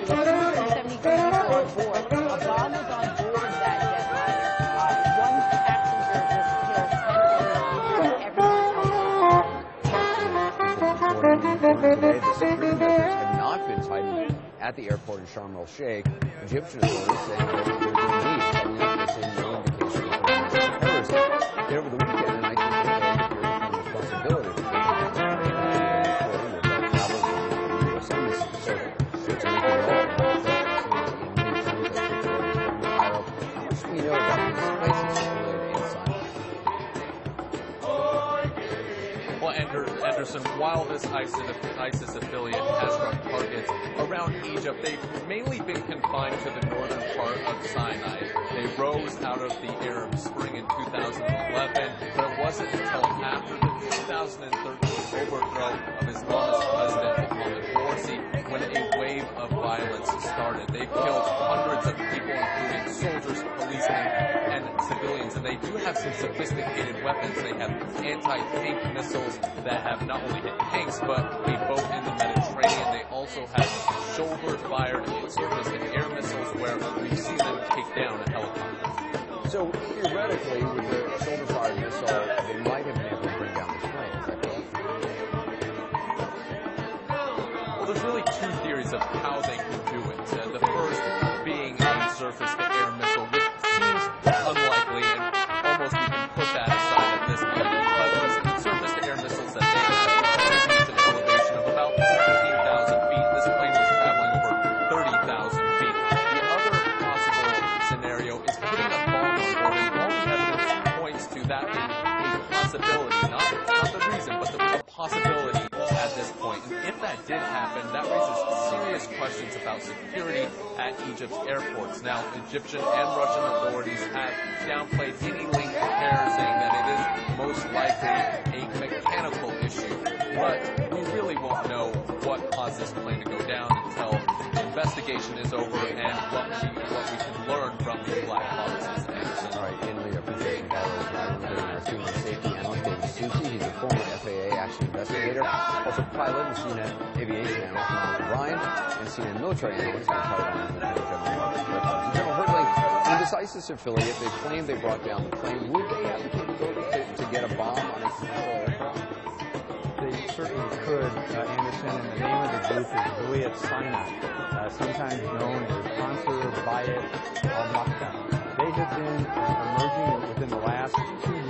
273 people on board. at the airport in Sharm el-Sheikh. Egyptian authorities saying they're doing these, coming up with no indication of terrorism. Yet over the weekend, an ISIS affiliate appeared to claim responsibility for U.S. Embassy. So it's making all how much do we know about these ISIS-related insights? Well, Anderson, while this ISIS affiliate has run targets around Egypt, they've mainly been confined to the northern part of Sinai. They rose out of the Arab Spring in 2011, but it wasn't until after the 2013 overthrow of Islamist President Mohammed Morsi when a wave of violence started. They've killed hundreds of people, including soldiers, policemen, and civilians, and they do have some sophisticated weapons. They have anti-tank missiles that have not only hit tanks, but a boat in the Mediterranean. They also have shoulder-fired surface and air missiles where we've seen them take down a helicopter. So theoretically, with the shoulder-fired missile, they might have been able to bring down this plane. Is that correct? Well, there's really two theories of how they could do it. The first being a surface-to-air missile, which seems unlikely, and almost we can put that aside at this point. But the surface-to-air missiles that they have reached an elevation of about 15,000 feet. This plane was traveling over 30,000 feet. The other possible scenario is putting a bomb on board, and all the evidence points to that being a possibility, not the reason, but a possibility at this point. And if that did happen, that raises serious questions about security at Egypt's airports. Now, Egyptian and Russian authorities have downplayed any link to terror, saying that it is most likely a mechanical issue. But we really won't know what caused this plane to go down until the investigation is over and what we can learn from these black boxes. All right, and we appreciate you guys. Our senior safety analyst, David Susi. He's a former FAA action investigator, also pilot and CNN aviation analyst, Monica Ryan, and CNN military analyst, retired on General Hurtling. In this ISIS affiliate, they claim they brought down the plane. Would they have the capability to get a bomb on a control aircraft? They certainly could, Anderson, and the name of the group is Gilead Sinai, sometimes known as Ansar Bayat al-Maktam. They have been emerging within the last 2 years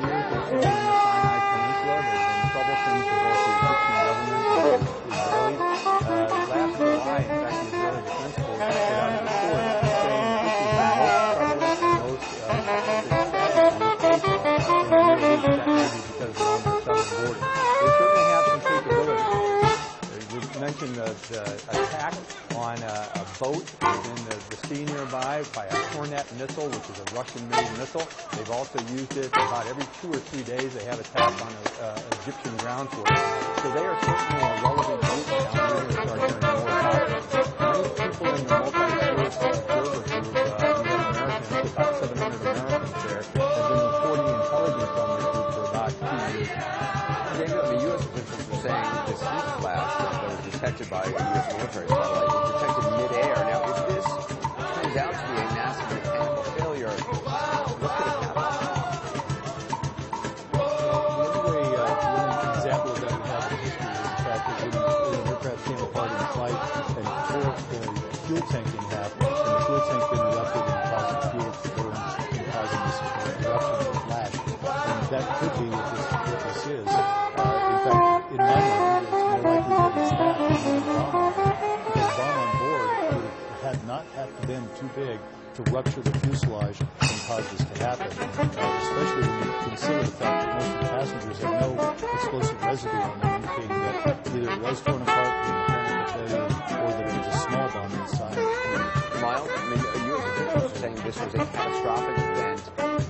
in the Sinai Peninsula. They've been troublesome to both the Egyptian government and the Israelis. Last July, in fact, the Israeli Defense Force put out a report saying this is the most prevalent and most static in the Middle East. That may be because they're on the southern border. They certainly have some capabilities. You mentioned the attack on a boat within the sea nearby by a Hornet missile, which is a Russian-made missile. They've also used it about every 2 or 3 days. They have attacks on Egyptian ground forces. So they are certainly a relevant group down here to start hearing more about it. Many people in the multi-source observer group, we have Americans, about 700 Americans there, have been reporting intelligence on this group for about 2 years. Daniel, the U.S. officials are saying this heat blast that was detected by a U.S. military satellite was detected midair. Now, if this turns out to be a massive mechanical failure, what could have happened? One example of that we have in history is the fact that when an aircraft came apart in flight and tore the fuel tank in half, and the fuel tank then erupted and caused the fuel to burn and causing this eruption of flash. And that could be what this is. In fact, in my mind, it's more likely that it's that than a bomb on board. Because a bomb on board had not have been too big to rupture the fuselage and cause this to happen, especially when you consider the fact that most of the passengers have no explosive residue on them, indicating that either it was torn apart from mechanical failure or that it was a small bomb inside. Miles, I mean, U.S. officials are saying this was a catastrophic event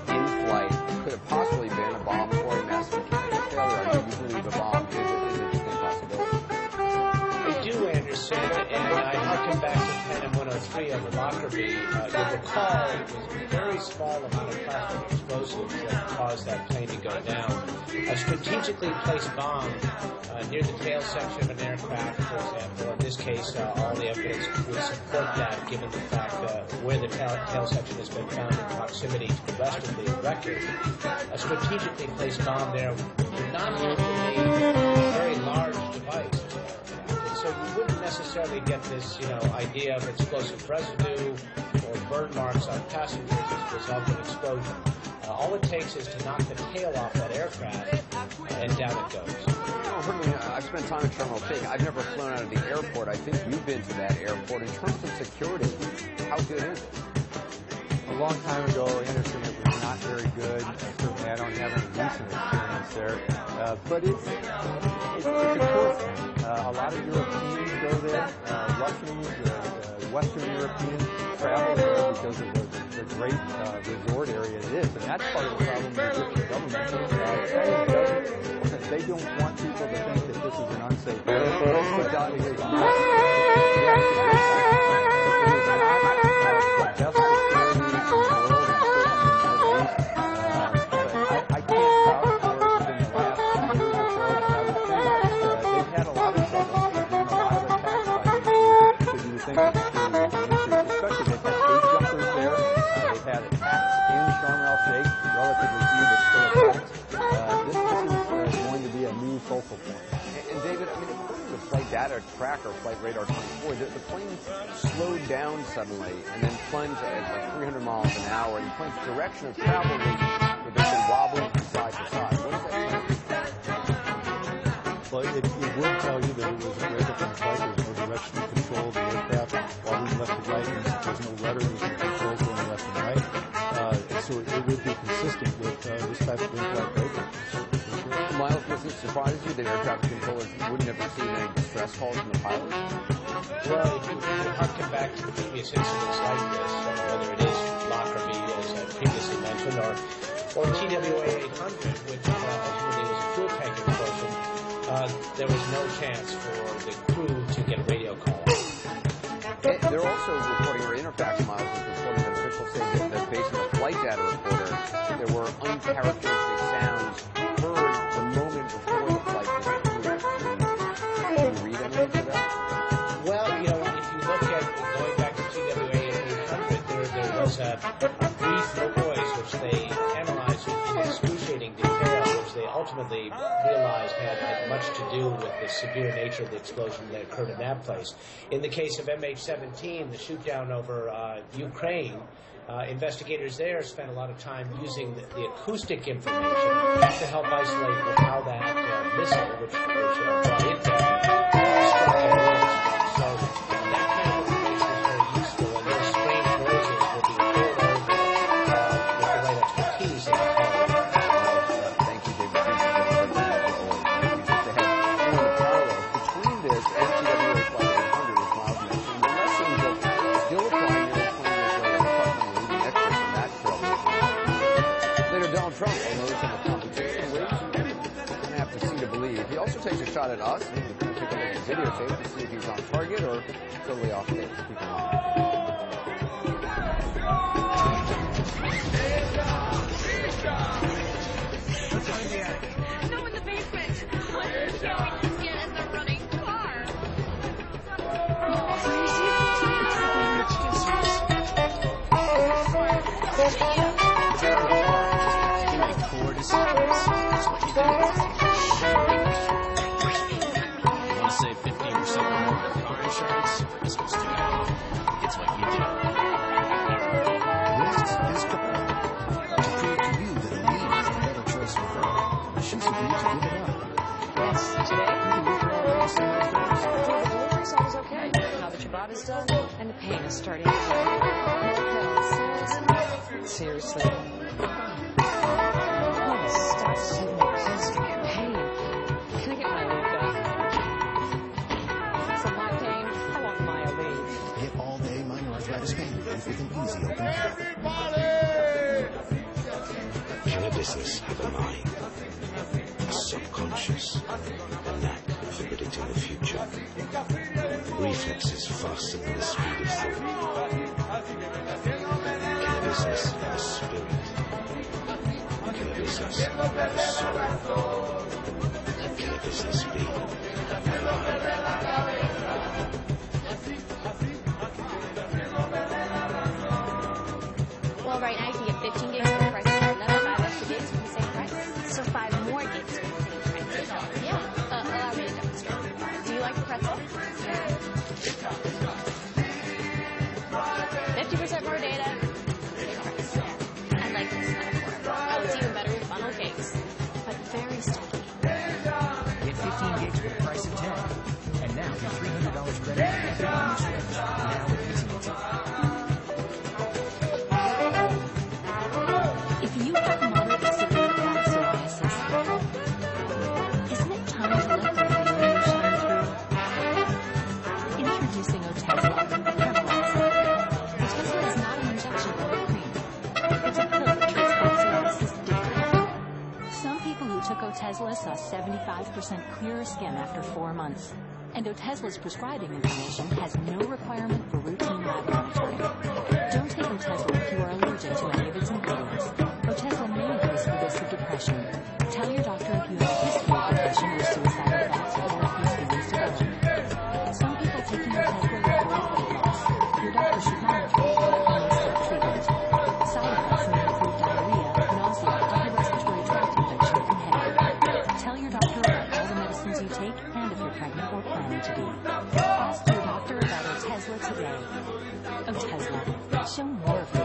in flight. Could have possibly been a bomb or a massive mechanical failure. Do you believe a bomb is a distinct possibility? I do, Anderson, and I harken back to Phantom 103 over Lockerbie. You'll recall it was a very small amount of plastic explosives that caused that plane to go down. A strategically placed bomb near the tail section of an aircraft, for example, in this case, all the evidence would support that, given the fact where the tail section has been found in proximity to the rest of the wreckage. A strategically placed bomb there would not have to be a very large device. So you wouldn't necessarily get this, idea of explosive residue or burn marks on passengers as a result of explosion. All it takes is to knock the tail off that aircraft, and down it goes. I've spent time in Sharm el-Sheikh. I've never flown out of the airport. I think you've been to that airport. In terms of security, how good is it? A long time ago, Anderson, it was not very good. Certainly, I don't have any recent experience there. But it's a cool thing. A lot of Europeans go there. Russians, Western Europeans travel there because of the great resort area it is. And that's part of the problem with the Egyptian government. They don't want people to think that this is an unsafe area. But it is not. And David, according to the flight data tracker, Flight Radar 24, the plane slowed down suddenly and then plunged at like 300 miles an hour, and the plane's direction of travel was basically wobbling from side to side. What does that mean? Well, it would tell you that it was a breakup in the flight. There was no direction control of the aircraft while we left to right, and there's no rudder, there's no controls going left and right. So it would be consistent with this type of in-flight breakup. Miles, does it surprise you that air traffic controllers wouldn't have received any distress calls from the pilots? Well, if you harken back to previous incidents like this, whether it is Lockerbie, as I previously mentioned, or TWA 800, which ultimately was a fuel tank explosion, there was no chance for the crew to get a radio call. They're also reporting, or Interfax Miles is reporting that officials say that based on the flight data reporter, there were uncharacteristic sounds heard the moment before the flight was approved. Can you read anything to that? Well, if you look at going back to TWA 800, there was a brief noise which they analyzed in excruciating detail, which they ultimately realized had much to do with the severe nature of the explosion that occurred in that place. In the case of MH17, the shoot down over Ukraine, investigators there spent a lot of time using the acoustic information to help isolate how that missile, which brought it down, struck and launched. So that kind of information is very useful, and those strange noises will be pulled over with the right expertise in the call. Thank you, David. Between this and TWA Flight 800, as Miles mentioned, the lessons that still apply nearly 20 years later. Later, Donald Trump will notice in the competition ways you're going to have to see to believe. He also takes a shot at us, and he's going to take a look at the videotape to see if he's on target or totally off base. Keep in mind. No, in the basement. What are you doing? He's in the running car. You want to save 15% or more on car insurance? This was too bad. It's what you do. This is Capone. To prove to you that a lead is a better choice for her, she's agreed to give it up. Yes, today, the delivery side is okay. Now that your body's done, and the pain is starting to go. Seriously. Oh, stop sitting there. Please give me pain. Can I get my leave back? For my pain, I want my leave. Get all-day minor arthritis pain relief with an easy open cap. Can a business have a mind, a subconscious, a knack of predicting the future? Reflexes faster than the speed of thought. Can a business have a spirit? Can a business have a soul? Can a business be alive? Well, right now you can get 15 gigs for the price of another 5 extra gigs for the same price. So 5 more gigs for the same price. Yeah, allow me to demonstrate. Do you like the pretzel? Otezla saw 75% clearer skin after 4 months. And Otezla's prescribing information has no requirement for routine lab monitoring. Don't take Otezla if you are allergic to any of its ingredients. Otezla may increase the risk of depression. Tell your doctor if you have a history of depression or suicidal thoughts or if these feelings develop. Some people taking Otezla report weight loss. Your doctor should monitor you and start treatment. Side effects may include diarrhea, nausea, upper respiratory tract infection, and headache. Tell your doctor about all the medicines you take and if you're pregnant or planning to be. Ask your doctor about Otezla today. Otezla. Show more of you.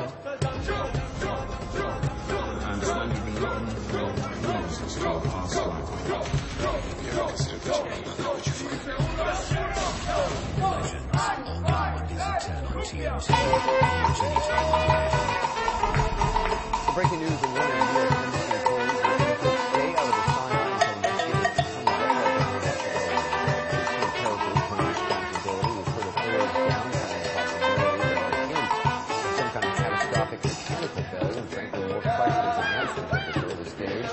Breaking news in one of the U.S. industry employees are going to stay out of the sidelines and investigators to come out of terrible criminal responsibility. We've heard of Florida's downtime possibility that are hints of some kind of catastrophic mechanical failure, and frankly, more questions than answers at this early stage.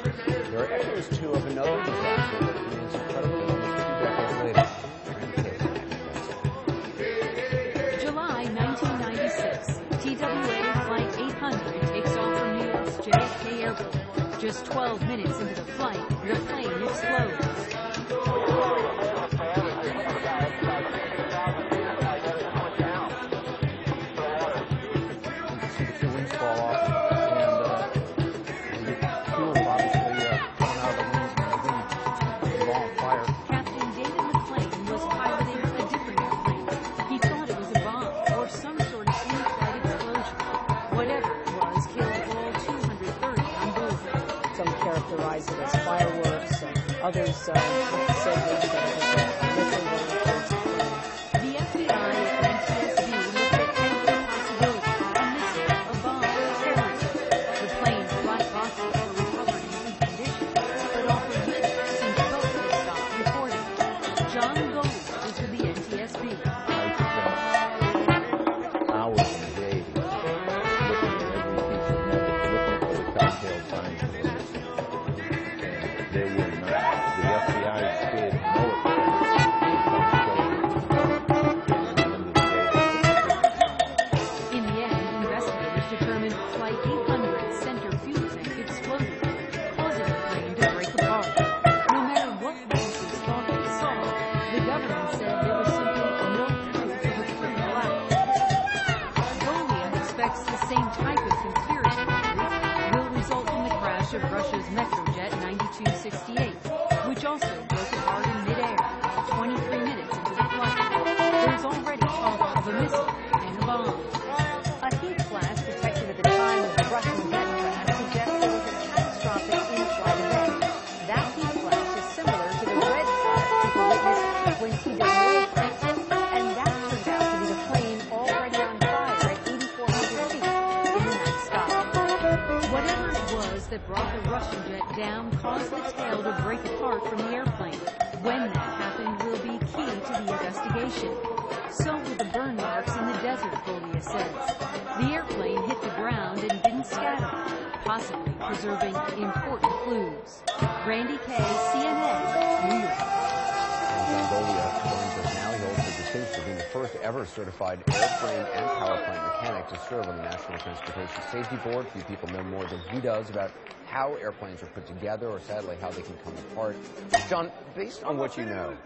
There are echoes, too, of another disaster that remains incredibly almost 2 decades later. July 1996. TWA Flight 800 takes off from New York's JFK Airport. Just 12 minutes into the flight, the plane explodes. See the 2 wings fall off, and the fuel obviously coming out of the wings and the wing on fire. Captain David McLean was piloting a different airplane. He thought it was a bomb or some sort of in-flight explosion. Whatever it was killed all 230 on board. Some characterize it as fireworks, others said maybe that it was a missile launch. The FBI and NTSB looked at every possibility: a missile, a bomb, terrorism. The plane's black boxes were recovered in good condition, but offered little since both had stopped reporting. John Gold was with the NTSB. I spent hours in the day looking at every piece of method, looking for the telltale signs of a missile. There were none. The FBI did know it. In the end, investigators determined Flight 800's center fuel tank exploded, causing the plane to break apart. No matter what witnesses thought they saw, the government said there was simply no proof of a criminal act. Golia expects the same type of conspiracy theory will result from the crash of Russia's Metrojet 9268, which also broke apart in midair 23 minutes into the flight. There's already talk of a missile and a bomb. A heat flash detected at the time of the Russian jet crash suggests there was a catastrophic in-flight event. That heat flash is similar to the red flash people witnessed when TWA crashed, and that turned out to be the plane already on fire at 8,400 feet in the night sky. Whatever it was that brought the Russian jet down caused the tail to break apart from the airplane. When that happened will be key to the investigation. So were the burn marks in the desert, Golia says. The airplane hit the ground and didn't scatter, possibly preserving important clues. Randy Kay, CNN, New York. John Golia joins us now. He holds the distinction of being the first ever certified airplane and power plant mechanic to serve on the National Transportation Safety Board. Few people know more than he does about how airplanes are put together, or sadly how they can come apart. John, based on what you know,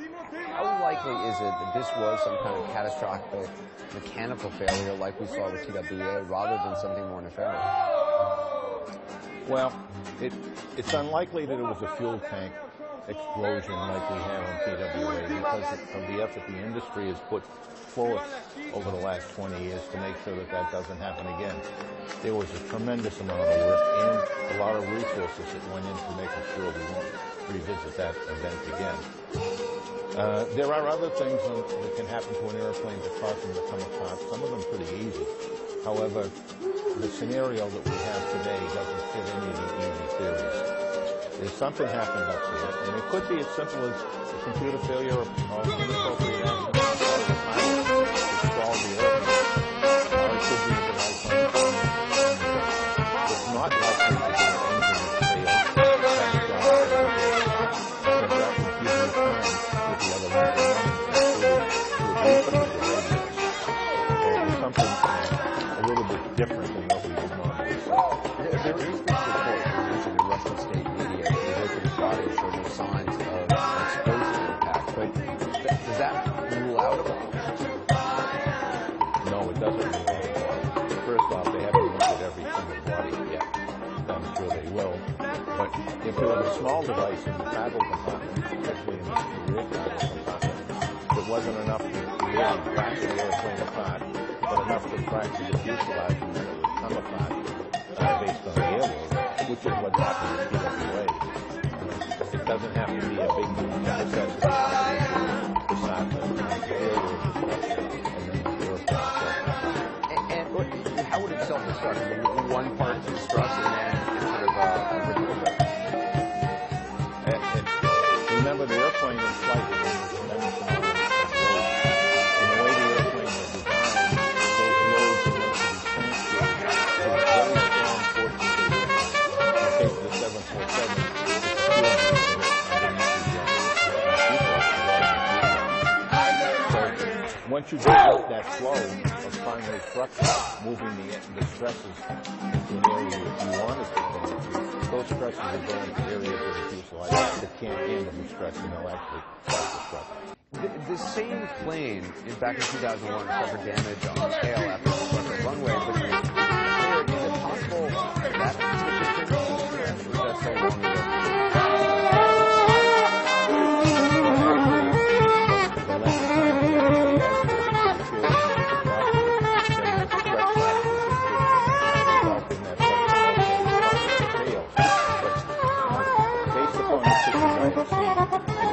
how likely is it that this was some kind of catastrophic mechanical failure like we saw with TWA rather than something more nefarious? Well, it's unlikely that it was a fuel tank explosion like we had on TWA because of the effort the industry has put forth over the last 20 years to make sure that that doesn't happen again. There was a tremendous amount of work and a lot of resources that went into making sure we won't revisit that event again. There are other things that can happen to an airplane that cause them to come apart, some of them pretty easy. However, the scenario that we have today doesn't fit any of the easy theories. If something happened up to it, and it could be as simple as a computer failure or inappropriate action on the part of the pilot to stall the airplane, or it could be that it's not likely to be an engine that failed. There is this report mentioned in Russian state media that he looked at his body and showed no signs of explosive impact. But does that rule out a bomb? No, it doesn't rule out a bomb. First off, they haven't looked at every single body yet. I'm sure they will. But if there was a small device in the travel compartment, especially in the rear travel compartment, it wasn't enough to really crack the airplane apart, but enough to fracture the fuselage and then it would come apart based on the airway, which is what happened with TWA. It doesn't have to be a big necessity to start the airway destruction and then the airplane. And how would it self-destruct? I mean, one part destructs and then sort of recover. Remember, the airplane in flight is a tremendous amount of load. And the way the airplane is designed, those loads are meant to be transferred to very strong forces of the airplane. In the case of the 747, so once you get that flow of primary structure, moving the stresses into an area that you want it to go into, those stresses are going to areas of the fuselage that can't handle the stress, and they'll actually self-destruct. The same plane, back in 2001, suffered damage on the tail after it struck the runway, but is it possible that was that so long ago?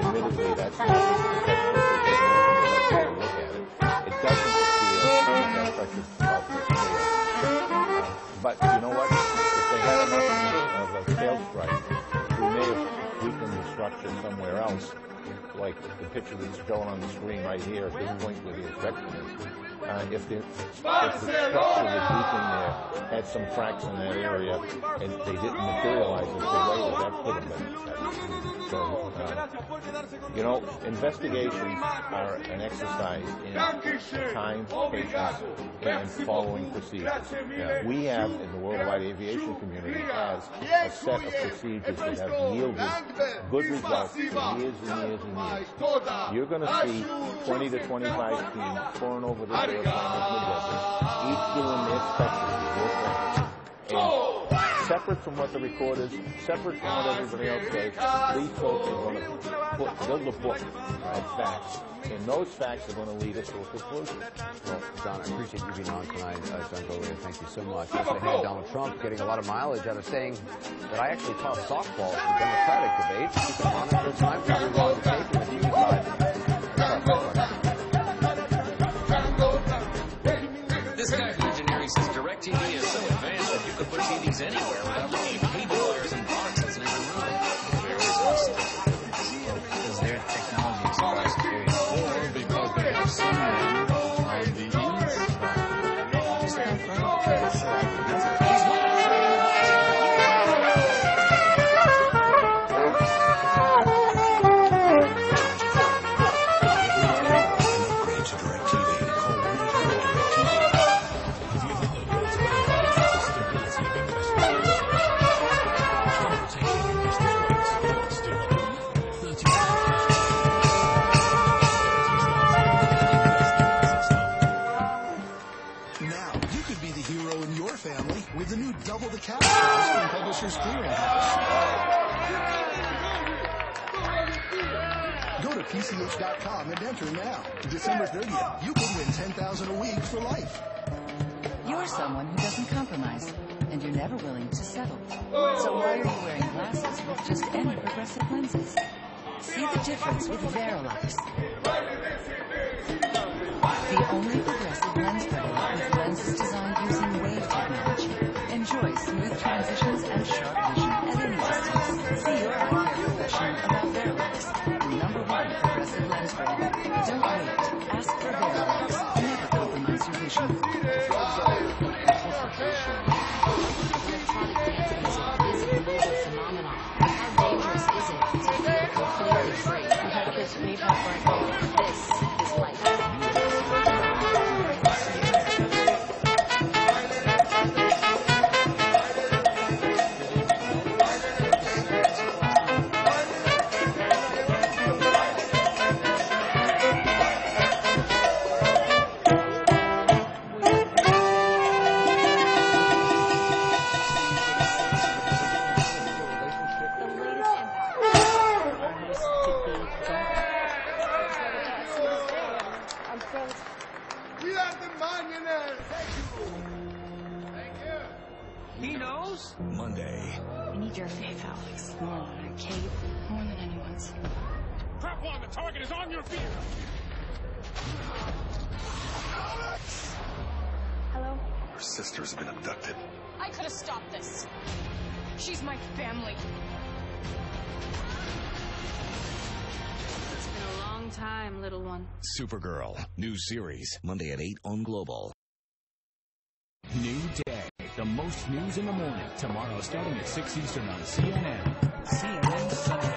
Admittedly, that's not the way to look at it. It doesn't appear that pressure developed. But you know what? If they had enough of a tail strike, we may have weakened the structure somewhere else, like the picture that's shown on the screen right here at this point where the inspection is. If the structure was weakened there, had some cracks in that area, and they didn't materialize until later, that could have been. So, you know, investigations are an exercise in time, patience, and following procedures. We have, in the worldwide aviation community, has a set of procedures that have yielded good results for years and years and years. You're going to see 20 to 25 teams pouring over this airplane in the desert, each doing their specialty, and separate from what the record is, separate from what everybody else says, these folks are going to build a book of facts, and those facts are going to lead us to a conclusion. Well, Don, I appreciate you being on tonight. John Golier, thank you so much. I had Donald Trump getting a lot of mileage out of saying that I actually taught softball to the Democratic debate. You can monitor time for everyone on the tape and the TV side. This guy from engineering says DirecTV is so advanced that you could put TVs anywhere without needing cable wires and boxes in every room. Because their technology is so superior. Or because they have someone on the inside. Just confirm. With the new Double the Cash prize from Publishers Clearinghouse. Go to PCH.com and enter now. December 30th, you could win $10,000 a week for life. You're someone who doesn't compromise, and you're never willing to settle. So why are you wearing glasses with just any progressive lenses? See the difference with Verilux. The only progressive lens cutter with lenses designed using wave technology. Enjoy smooth transitions and sharp vision at any distance. See your eye care professional about Verilux, the #1 progressive lens brand. Don't wait. Ask for Verilux. Never compromise your vision. Electronic dance music is a global phenomenon. How dangerous is it to feel completely free? This is life. Monday. I need your faith, Alex. More than a cape, more than anyone's. Trap one, the target is on your feet. Hello? Her sisters have been abducted. I could have stopped this. She's my family. It's been a long time, little one. Supergirl, new series, Monday at 8 on Global. New day. The most news in the morning. Tomorrow starting at 6 Eastern on CNN. CNN Sunday.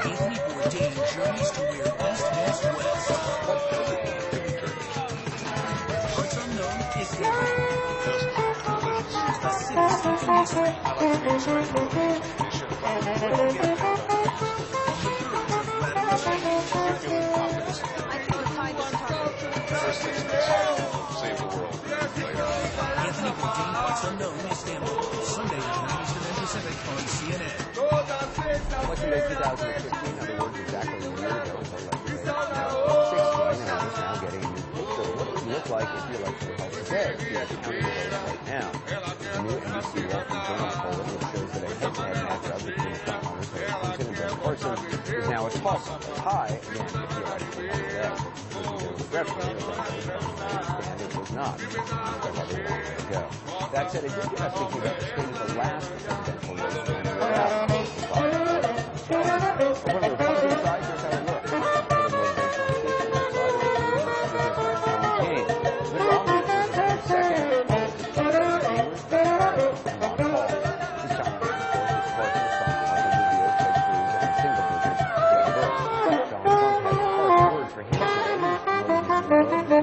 Anthony Bourdain journeys to where East meets West. What's unknown is different. The city's central history. I like to make sure Save the world. Later. Anthony Bourdain, What's Unknown, Istanbul. Sunday at 9 Eastern and Pacific on CNN. Election Day 2015, in other words, exactly a year ago, was Election Day 2016, and I was now getting a new picture of what it would look like if the election were held today, if you had counting the votes right now. The new NBC Wall Street Journal poll that shows that a head-to-head matchup between frontrunners Hillary Clinton and Joe Carson is now a toss-up, a tie, again, if the election were held today. It was not. It was a long way to go. That said, it did get us thinking about the state of the last presidential race going to out. One of the Republican sides, here's how it looked. The Romney is second.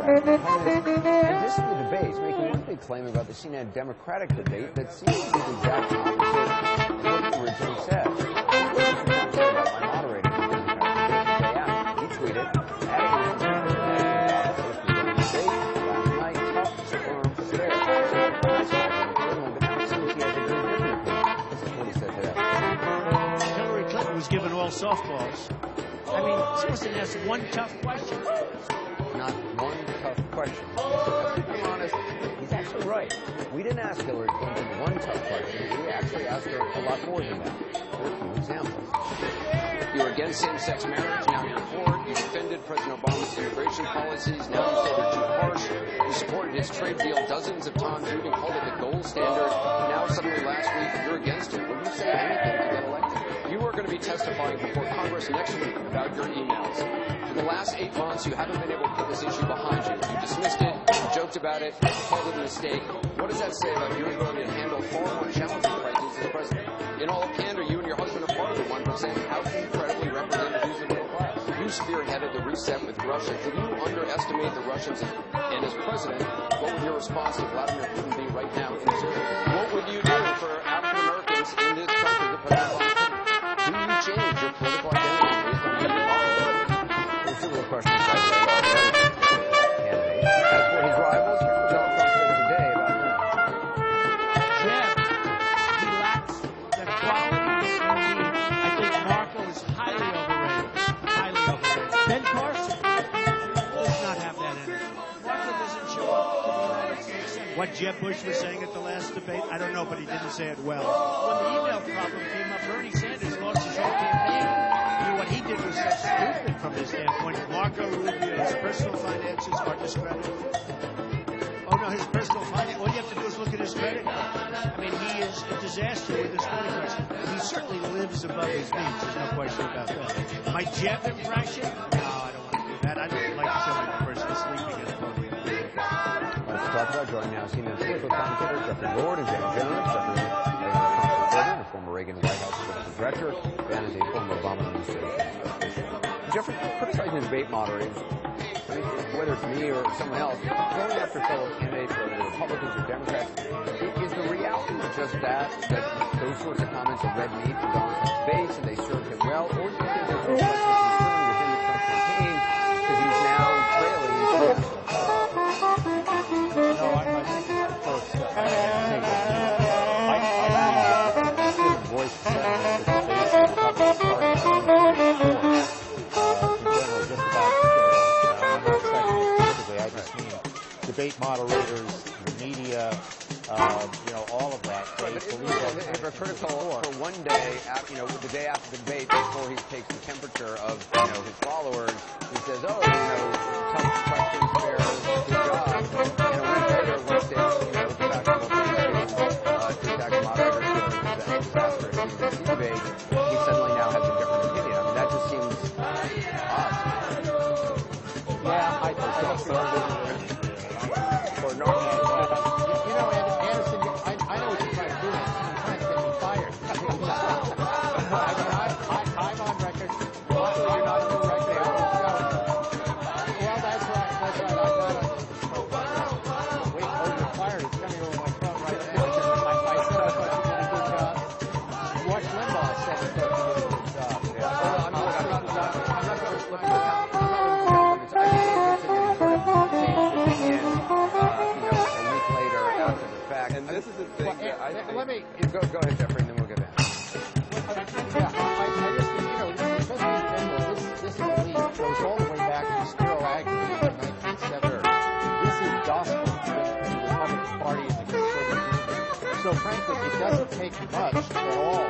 And this is the debate. He's making one big claim about the CNN Democratic debate that seems to be the exact opposite of what he originally said. About my moderator, he tweeted, adding debate last night, tough to firm fair. But now it seems he has a very different opinion. This is what he said today. Hillary Clinton was given all softballs. I mean, she wasn't asked one tough question. Not one tough question. To be honest, he's actually right. We didn't ask Hillary Clinton one tough question. We actually asked her a lot more than that. Here are a few examples. You're against same-sex marriage, now you're for it. You defended President Obama's immigration policies, now you say they're too harsh. You supported his trade deal dozens of times, you even called it the gold standard. Now suddenly last week, you're against it. Will you say anything to get elected? You are going to be testifying before Congress next week about your emails. For the last 8 months, you haven't been able to put this issue behind you. You dismissed it, you joked about it, called it a mistake. What does that say about your ability to handle far more challenging crises as president? In all candor, you and your husband are part of the 1%. How can you credibly represent the views of the middle class? You spearheaded the reset with Russia. Did you underestimate the Russians? And as president, what would your response to Vladimir Putin be right now in Syria? What would you do for African Americans in this country that President Obama couldn't? Do you change your political identity based on your policy? There's several questions I would like to candidate. As for his rivals, here's what Donald Trump said today about them. Jeff, he lacks the qualities you need. I think Marco is highly overrated. Highly overrated. Ben Carson does not have that energy. Marco doesn't show up to the United States Senate. What Jeb Bush was saying at the last debate, I don't know, but he didn't say it well. When the email problem came up, Bernie Sanders lost his whole campaign. You know, what he did was so stupid from his standpoint. Marco Rubio, his personal finances are discredited. Oh, no, his personal finance, all you have to do is look at his credit. I mean, he is a disaster with his credit cards. He certainly lives above his means. There's no question about that. My Jeb impression? No, I don't want to do that. I don't like to show my person sleeping in a podium. Let's talk about joining now CNN political commentators Jeffrey Lord and Jen Jones. Jeffrey, a former Reagan White House executive director, and is a former Obama administration official. Jeffrey, criticizing the debate moderators, I mean, whether it's me or someone else, going after fellow candidates, whether they're Republicans or Democrats, is the reality just that those sorts of comments are red meat for Donald Trump's base and they serve him well, or do you think there's a concern within the Trump campaign because he's now trailing? No, I think first, I voice sentiments that the base of the Republican Party in general, just about, I'm not saying specifically, I just mean debate moderators, the media, all of that. Right, but rather critical for one day, the day after the debate, before he takes the temperature of, his followers. He says, tough questions, fair, good job. And a week later, once they, back to attack moderators for the disaster at the debate, he suddenly now has a different opinion. I mean, that just seems odd. Yeah, I think so. Or no. Anderson, I know what you're trying to do. You're trying to get me fired. I'm on record. You're not on the record. Well, that's right. I've got wait, you're fired. It's coming over my phone right now. I said I thought you did a good job. Rush Limbaugh said I thought you did a good job. Yeah. I'm not going to look at And this is the thing that I think... Let me... Go ahead, Jeffrey, and then we'll get back. I just think, especially in general, this belief goes all the way back to Spiro Agnew in 1970. This is gospel in the Republican Party and the Conservative Union. So frankly, it doesn't take much at all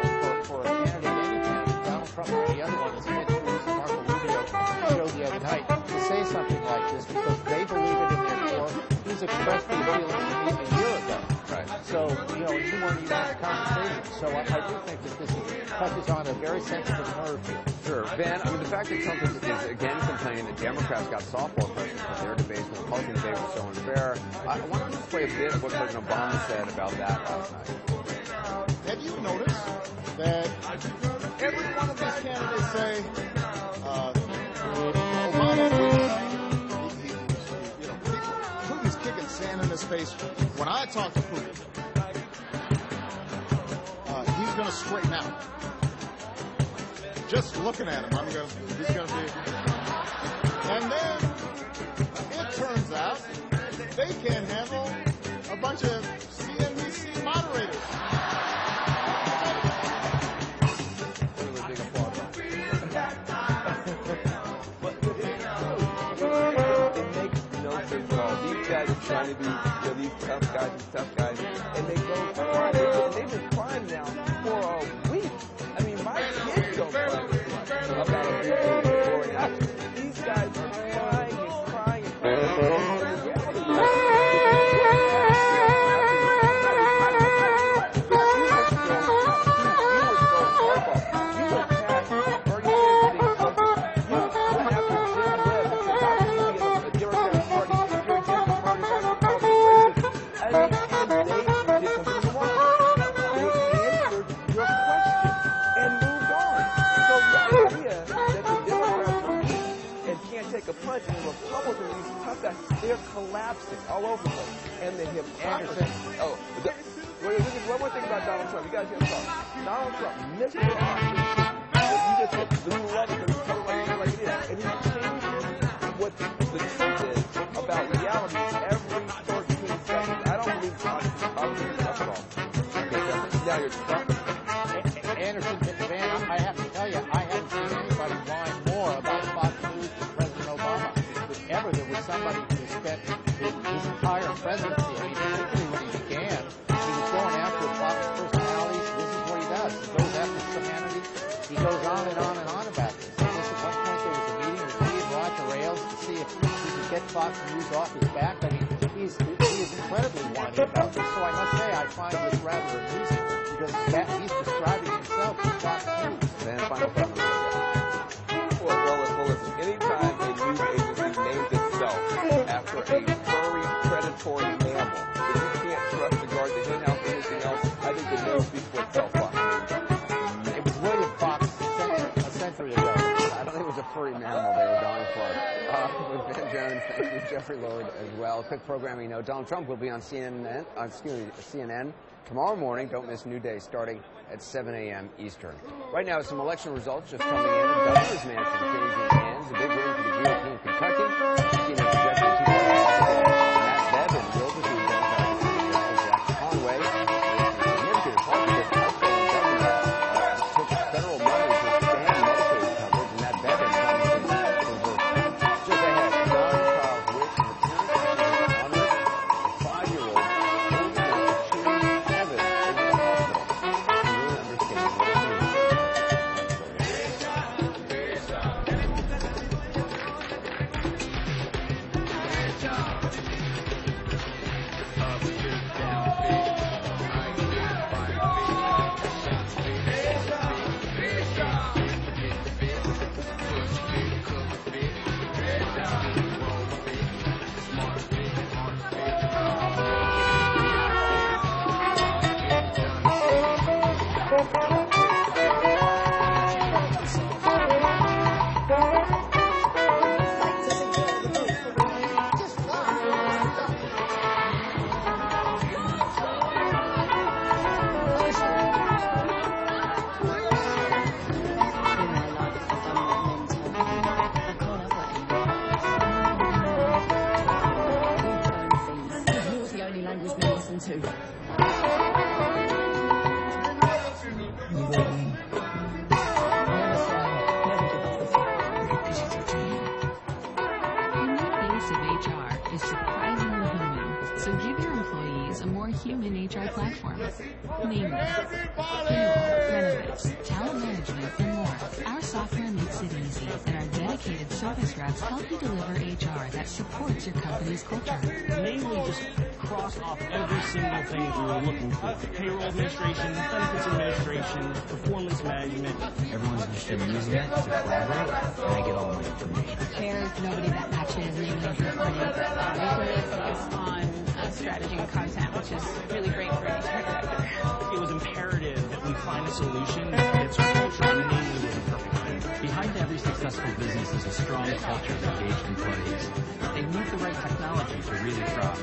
for a candidate, any candidate, Donald Trump or any other one, as Ted Cruz and Marco Rubio showed the other night, to say something like this because they believe it in their core. He's expressed the feeling to me a year ago. Right. So, you weren't even in the conversation. So I do think that this touches on a very sensitive nerve here. Sure. Ben, the fact that Trump is again complaining that Democrats got softball questions for their debates, the Republican debate was so unfair. I want to just play a bit of what President Obama said about that last night. Have you noticed that every one of these candidates say, Obama, Putin's kicking sand in his face. When I talk to Putin, he's going to straighten out. Just looking at him, he's going to be... And then it turns out they can't handle a bunch of CNBC moderators. These guys are trying to be these tough guys and tough guys, and they go crying. And they've been crying now for a week. I mean, my kids don't cry about a big story. These guys are crying and crying and crying. And the Republicans, these tough guys, they're collapsing all over the place. And the hypocrisy. One more thing about Donald Trump. You guys hear him talk. Donald Trump, Mr. You just said, do you love it? Tell him like it is. And he changed what the truth is about reality every 13 seconds. I don't believe Trump is tough at all. Now you're Trump. Anderson, Van, I have to tell you, I haven't seen anybody whine more about Fox News than President Obama. If ever there was somebody who spent his entire presidency, particularly when he began, he was going after Fox personalities. This is what he does. He goes after humanity. He goes on and on and on about this. And at one point there was a meeting with he and Roger Ailes to see if he could get Fox News off his back. I mean, he is incredibly whiny about this. So I must say I find this rather amusing because he's describing himself as Fox News. Then final thought. Well, listen, anytime a news agency names itself after a furry, predatory mammal, if you can't trust the guard, the hen house, or anything else, I think the name speaks for itself. It was William Fox a century ago. I don't think it was a furry mammal they were going for. With Ben Jones, thank you, Jeffrey Lord, as well. Quick programming note, Donald Trump will be on CNN tomorrow morning. Don't miss New Day starting at 7 a.m. Eastern. Right now, some election results just coming in. The governor's mansion changing hands. A big win for the GOP in Kentucky. CNN projecting Tea Party Matt Bebb and Bill Defeat Jack Conway. Significant in part because the outgoing governor took federal money to expand Medicaid coverage, and Matt Bebb and Conway over. Just ahead, John Charles Wick and the parents of his 5-year-old holding out to Evan in the hospital. namely payroll, benefits, talent management, and more. Our software makes it easy, and our dedicated service reps help you deliver HR that supports your company's culture. Namely, just cross off every single thing that we were looking for. Payroll administration, benefits administration, performance management. Everyone's interested in using it to collaborate, and I get all my information. There's nobody that matches namely reporting. We can really focus on strategy and content, which is really great for an HR director. It was imperative that we find a solution that fits our culture, and namely was a perfect fit. Behind every successful business is a strong culture of engaged employees. They need the right technology to really thrive.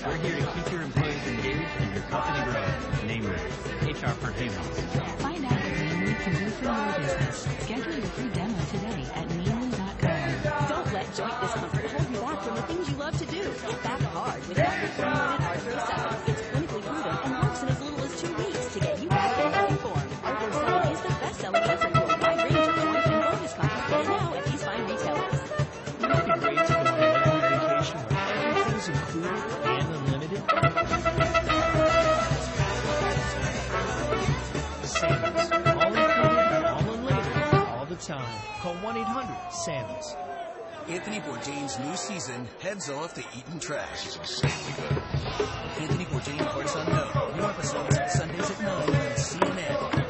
We're here to keep your employees engaged and your company growing, namely HR for Humans. Find out what Namely can do for your business. Schedule your free demo today at namely.com. Don't let joint discomfort hold you back from the things you love to do. Get back hard with Dr. 3-Minute Arthro 7. It's clinically proven and works in as little as 2 weeks to get you back in healthy form. Arthro 7 is the best-selling answer to a wide range of joint and bone discomfort, and now at these fine retailers. It'd be great to go on another vacation where everything's included and unlimited. Salmons. All included and all unlimited all the time. Call 1-800-SALMONS. Anthony Bourdain's new season heads off to Eaton Trash. Anthony Bourdain Parts Unknown. New episodes Sundays at 9 on CNN.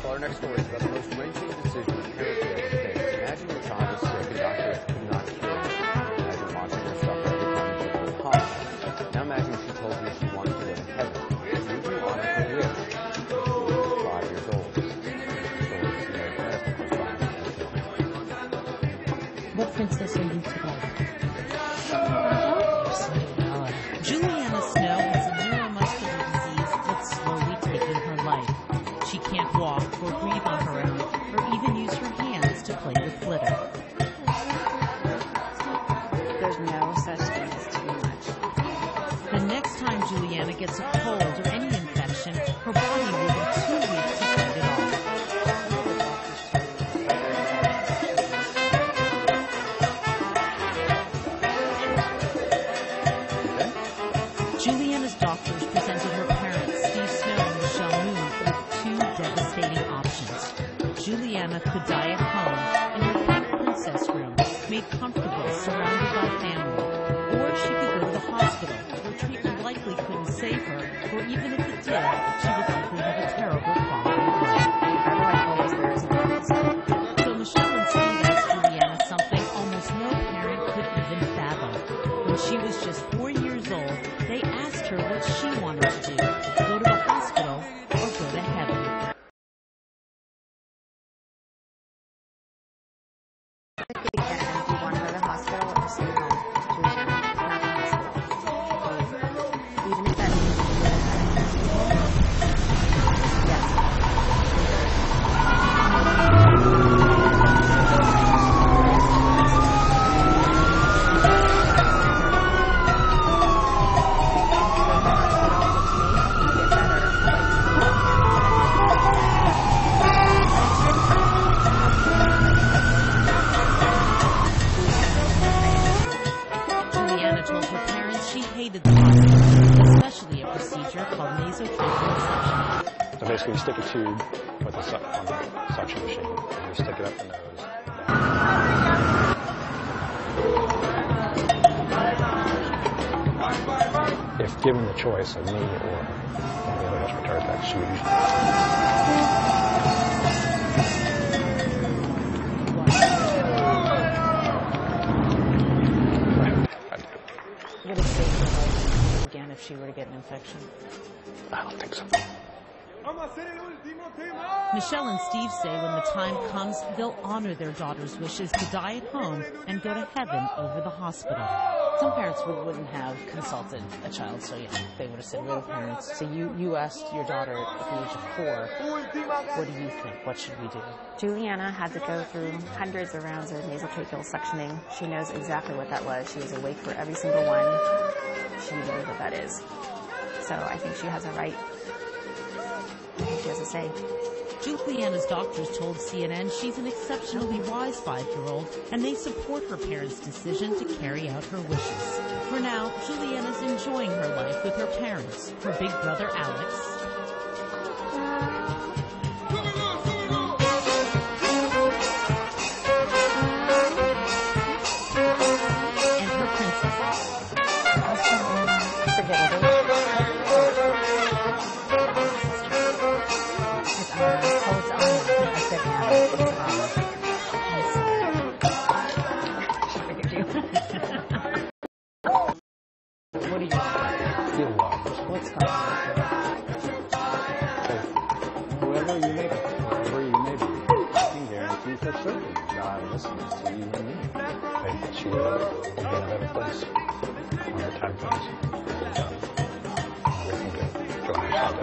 Well, our next story is about the most wrenching decision a parent could ever face. Imagine your child is sick and doctors could not cure it. Imagine watching her suffer every time you go to the hospital. Now imagine she told you she wanted to go to heaven. Would you honor her wish? She was 5 years old. What princess are you today? Juliana Snow has a neuromuscular disease that's slowly taking her life. She can't walk or breathe on her own, or even use her hands to play with glitter. There's no such thing as too much. The next time Juliana gets a cold or any infection, her body will be too weak to fight it off. Juliana's doctors presented her parents, Steve Snow and Michelle Moon, with 2 devastating options. Juliana could die at home in her pink princess room, made comfortable, surrounded by family. Or she could go to the hospital, where treatment likely couldn't save her, or even if it did, she would likely have a terrible quality of life. So Michelle and Steve asked Juliana something almost no parent could even fathom. When she was just 4 years old, they asked her what she wanted to do, go to the hospital or go to heaven. Do you want to go to the hospital or stay home? Juliana, not the hospital. Even if that means Juliana told her parents she hated the hospital, especially a procedure called nasopharyngeal suction. So basically, we stick a tube with on the suction machine, and we stick it up the nose. if given the choice of me or one of the other respiratory techs, she would usually. Would it save her life again if she were to get an infection? I don't think so. Michelle and Steve say when the time comes, they'll honor their daughter's wishes to die at home and go to heaven over the hospital. Some parents wouldn't have consulted a child so young. They would have said, real parents, so you asked your daughter at the age of 4, what do you think? What should we do? Juliana had to go through hundreds of rounds of nasotracheal suctioning. She knows exactly what that was. She was awake for every single one. She knows what that is. So I think she has a right. I think she has a say. Juliana's doctors told CNN she's an exceptionally wise 5-year-old, and they support her parents' decision to carry out her wishes. For now, Juliana's enjoying her life with her parents, her big brother Alex, and her princesses. Forget it. What do you want? Feel loved. What's coming? Whoever you may be, wherever you may be, I can guarantee for certain God listens to you and me. I bet you will be in a better place when the time comes. Everything good. Go ahead,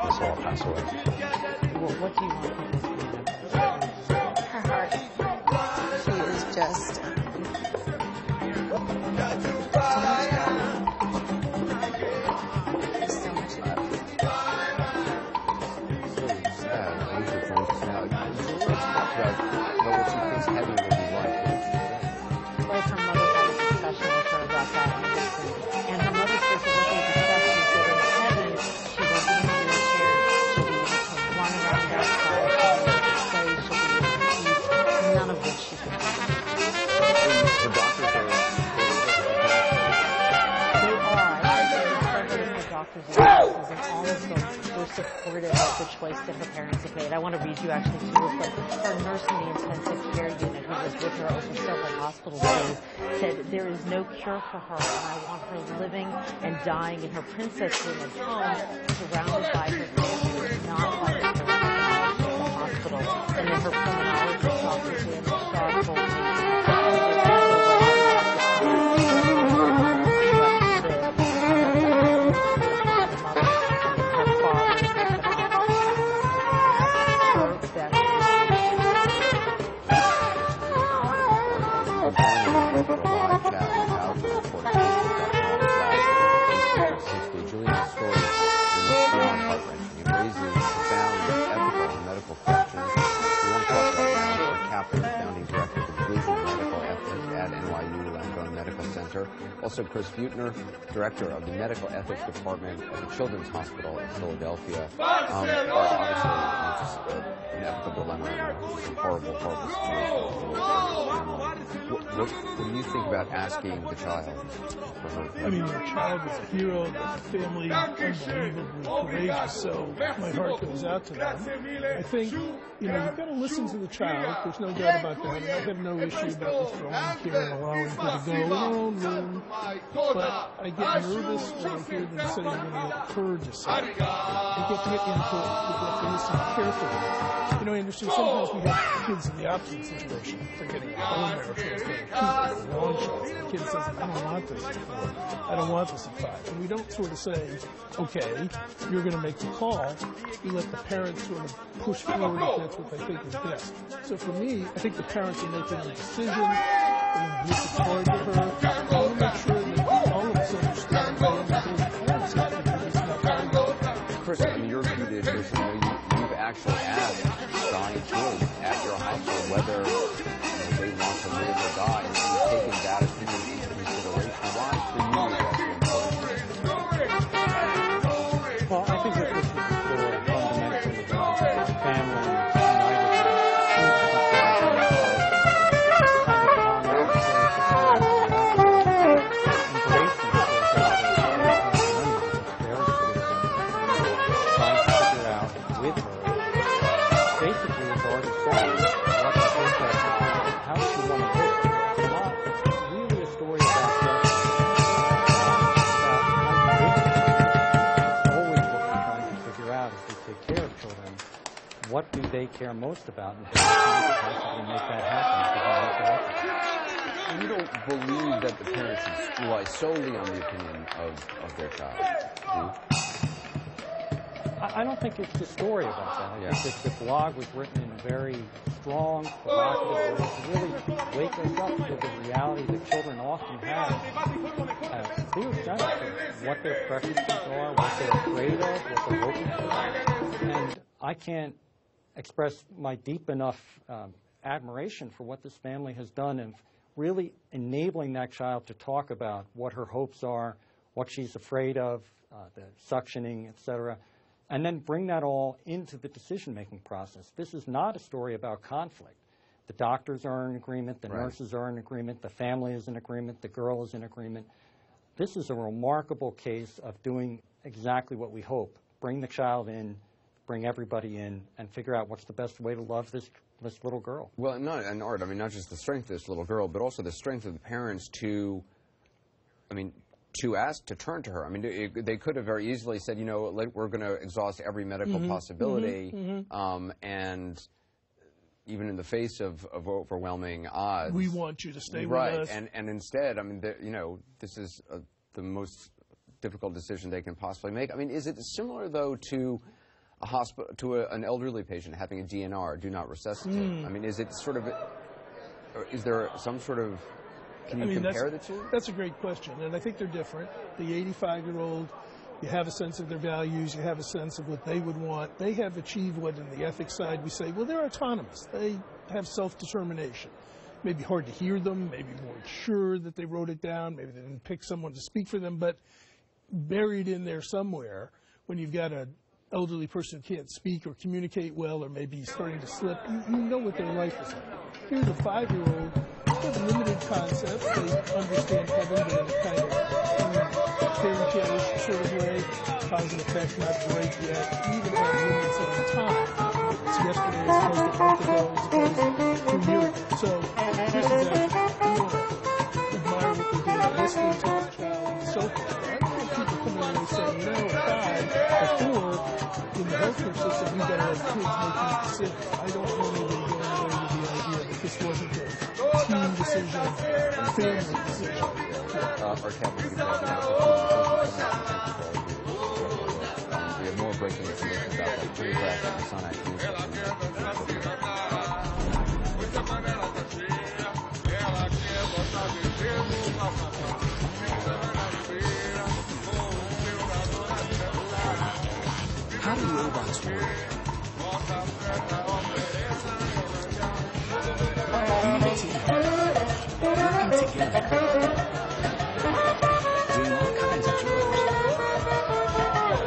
this will all pass away. What do you want? Her heart. She is just... so much love. So sad. I usually find this now. Julia talked about what she thinks heaven will be like. Like her mother had a discussion with her about that, and her mother says that what they discussed is that in heaven she will be in a wheelchair, she'll be able to run around outside, she'll be able to play, she'll be able to eat, none of which she can do. The doctors are... Doctors and nurses and all of them were supportive of the choice that her parents have made. I want to read you actually too real quick. Her nurse in the intensive care unit who was with her over several hospital days said there is no cure for her and I want her living and dying in her princess room at home surrounded by her family, not by her hospital. And then her pulmonologist doctor Jim Starr told me Juliana's story is beyond heart-wrenching. It raises profound ethical and medical questions. We want to talk about now for Kaplan, the founding director of the Division of Medical Ethics at NYU Langone Medical Center. Also, Chris Buettner, director of the Medical Ethics Department at the Children's Hospital in Philadelphia. Obviously, it's an ethical dilemma and a horrible, horrible situation. What do you think about asking the child for her? I mean, the child is a hero, the family unbelievably courageous, so my heart goes out to them. I think, you've got to listen to the child, there's no doubt about that, and I have no issue about withdrawing care and allowing her to go in her own room, but I get nervous when I hear them say they're going to let her decide. I get input, we get to listen carefully. I understand sometimes we have kids in the opposite situation. They're getting a bone marrow transplant, long shots. The kid says, I don't want this at 4. I don't want this at 5. And we don't sort of say, okay, you're going to make the call. We let the parents sort of push forward if that's what they think is best. So for me, I think the parents are making the decision. They're looking forward to her. I want to make sure that all of us understand that the parents have to do this in a very well. Chris, I mean, you're acute nutrition. You've actually asked dying kids at your hospital whether they want to live or die, and you've taken that opinion into consideration. Why, for you, is that important? Well, I think that this is the fundamental of the family united. what do they care most about, and how can we possibly make that happen? And you don't believe that the parents should rely solely on the opinion of their child, do you? I don't think it's the story about that. I Yeah. think that the blog was written in a very strong, provocative way to really wake us up to the reality that children often have clear sense of what their preferences are, what they're afraid of, what they're hoping for. And I can't express my deep enough admiration for what this family has done in really enabling that child to talk about what her hopes are, what she's afraid of, the suctioning, etc., and then bring that all into the decision-making process. This is not a story about conflict. The doctors are in agreement, the nurses are in agreement, the family is in agreement, the girl is in agreement. This is a remarkable case of doing exactly what we hope. Bring the child in, bring everybody in, and figure out what's the best way to love this little girl. Well, and Art, I mean, not just the strength of this little girl, but also the strength of the parents to ask, to turn to her. I mean, they could have very easily said, you know, we're going to exhaust every medical possibility, and even in the face of overwhelming odds, we want you to stay with us. And instead, I mean, you know, this is the most difficult decision they can possibly make. I mean, is it similar though to a hospital, to an elderly patient having a DNR, do not resuscitate? I mean, is it sort of, is there some sort of, can you compare the two? That's a great question, and I think they're different. The 85-year-old, you have a sense of their values, you have a sense of what they would want. They have achieved what, in the ethics side, we say, well, they're autonomous. They have self-determination. Maybe hard to hear them, maybe more sure that they wrote it down, maybe they didn't pick someone to speak for them, but buried in there somewhere, when you've got an elderly person who can't speak or communicate well, or maybe starting to slip, you know what their life is like. Here's a 5-year-old, they have limited concepts, they understand heaven, but in a kind of fairy tale-ish sort of way, cause and effect, not great yet, even have limits on time. It's yesterday as opposed to a month ago, as opposed to 2 years ago. So this is actually, you want to admire what they did, listening to the child, and so forth. I don't want people coming away saying, you know, at 5 or 4, in the healthcare system, we've got to have kids making decisions. I don't want anybody going away with the idea that this wasn't a team decision, a family decision. Our capital we have more breaking information about that pretty graphic Masonic news. How do robots work? You need a team, working together, doing all kinds of jobs.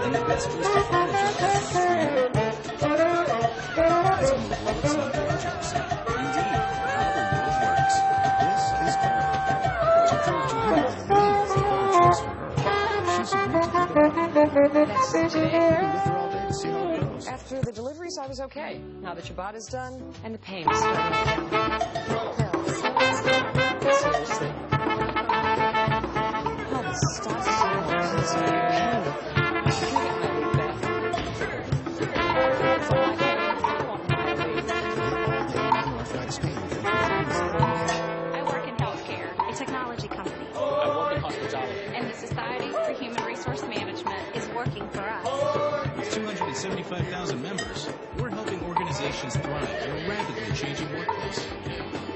And the best place to find a job is on the world's number of jobs. Indeed, how the world works. This is Karen. To prove to her that a name is the better choice for her, she's agreed to give it up. After the deliveries, I was okay. Now the Shabbat is done, and the pain is starting to come. Seriously. All the stuff is I work in healthcare, a technology company. I work in hospitality. And the Society for Human Resource Management is working for us. With 275,000 members, we're helping organizations thrive in a rapidly changing workplace.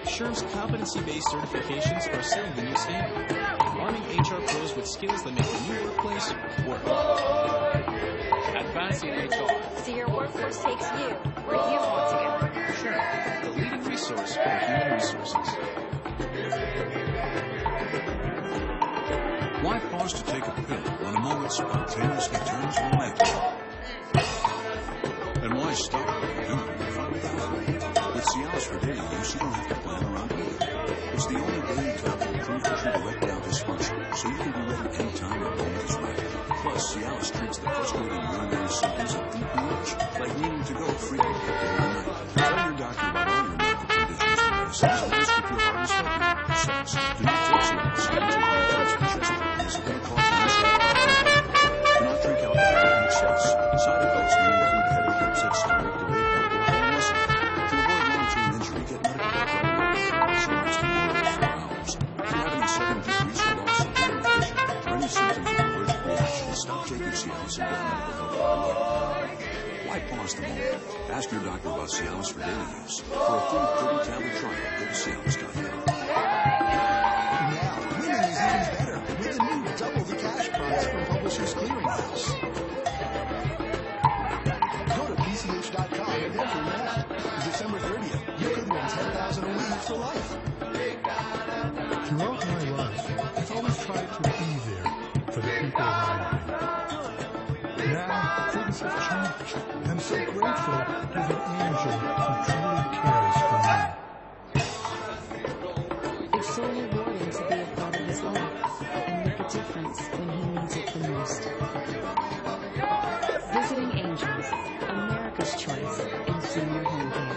SHRM's competency-based certifications are setting the new standard, arming HR pros with skills that make the new workplace work. Advancing HR. So your workforce takes you where you want to go. SHRM, the leading resource for human resources. Why pause to take a pill when a moment spontaneously turns romantic? And why stop what you're doing and find out? With Cialis for daily use, you don't have to plan around either. It's the only daily tablet approved to treat erectile dysfunction, so you can be ready anytime your moment is right. Plus, Cialis treats the frustrating urinary symptoms of deep urge, like needing to go frequently day or night. Tell your doctor about all your medical conditions and medicines, and ask if your heart is healthy. Besides, do not take Cialis until your blood pressure is going to cause you to do not drink alcohol in excess. Side effects may include headache, upset stomach, delayed mental Stop taking Cialis and get medical help. Why pause the moment? Ask your doctor about Cialis for daily use. For a free 30-tablet trial, go to Cialis.com. Now, winning is even better with the new Double the Cash prize from Publishers Clearinghouse. Go to PCH.com and enter now. December 30th, you could win $10,000 a week for life. Throughout my life, I've always tried to be there for the people around me. Now, things have changed. I'm so grateful to have an angel who truly cares for me. It's so rewarding to be a part of his life and make a difference when he needs it the most. Visiting Angels, America's choice in senior home care.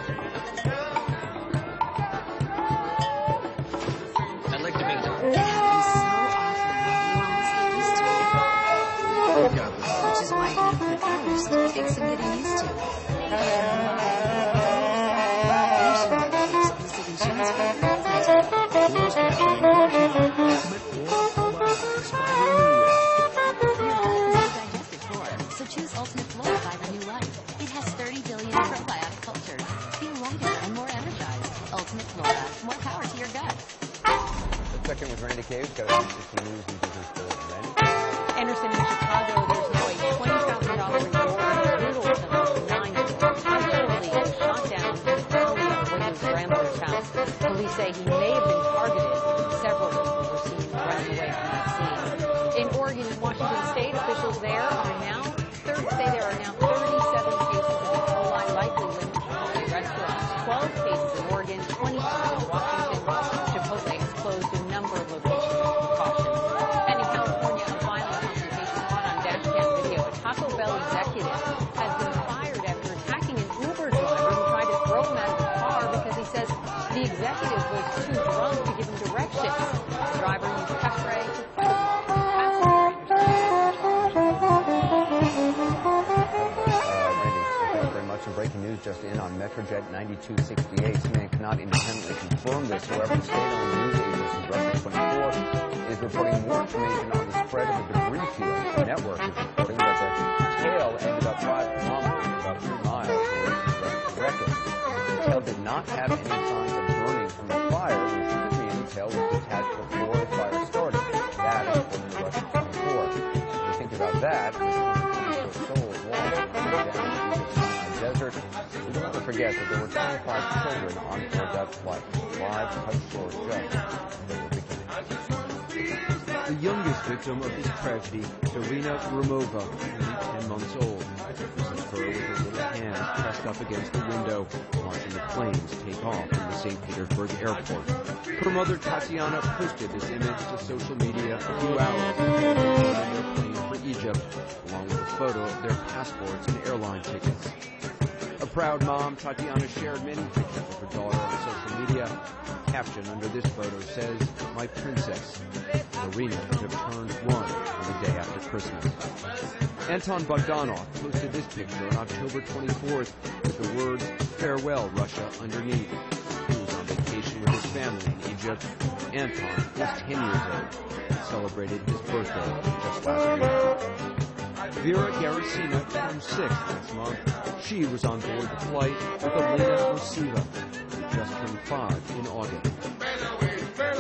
I'd like to make It happens so often, you almost get used to it. Which is why being put first takes some getting used to. Usually it takes visit insurance So choose Ultimate Flora by Renew Life. It has 30 billion probiotic cultures. Feel lighter and more energized. Ultimate Flora. More power to your gut. Let's check in with Randy Caves. Got a 60 News and Business Bulletin. Randy? Anderson in Chicago, there's now a $20,000 reward riddle to the 9-year-old. Allegedly shot down in the alley of Williams Rambler's house. Police say he may have been targeted. Several people were seen running away from that scene. In Oregon and Washington State, officials there are now 37 cases of E. coli likely linked to Chipotle restaurants. 12 cases in Oregon, 22 in Washington. Chipotle has closed a number of locations with precautions. And in California, a violent confrontation caught on dashcam video. A Taco Bell executive has been fired after attacking an Uber driver who tried to throw him out of the car because he says the executive was too drunk to give him directions. The driver used pepper spray to fight him off. Some breaking news just in on Metrojet 9268. CNN cannot independently confirm this. However, the state-owned news agency Reference 24 is reporting more information on the spread of the debris field. The network is reporting that the tail ended up 5 kilometers, about 3 miles, away from the wreckage. The tail did not have any signs of burning from the fire, which could mean the tail was detached before the fire started. That is according to Reference 24. If you think about that, the soul wall down desert. We don't have to forget that there were 25 children on board that flight. Live cut short just The youngest victim of this tragedy, Irina Ramova, only 10 months old. This is her with her little hands pressed up against the window, watching the planes take off from the St. Petersburg airport. Her mother, Tatiana, posted this image to social media a few hours before they boarded their plane for Egypt, along with a photo of their passports and airline tickets. A proud mom, Tatiana shared many pictures of her daughter on social media. The caption under this photo says, "My princess." Marina could have turned 1 on the day after Christmas. Anton Bogdanov posted this picture on October 24th with the words, "Farewell, Russia," underneath. He was on vacation with his family in Egypt. Anton was 10 years old and celebrated his birthday just last week. Vera Garasina turned 6 this month. She was on board the flight with Elena Rosiva, who just turned 5 in August.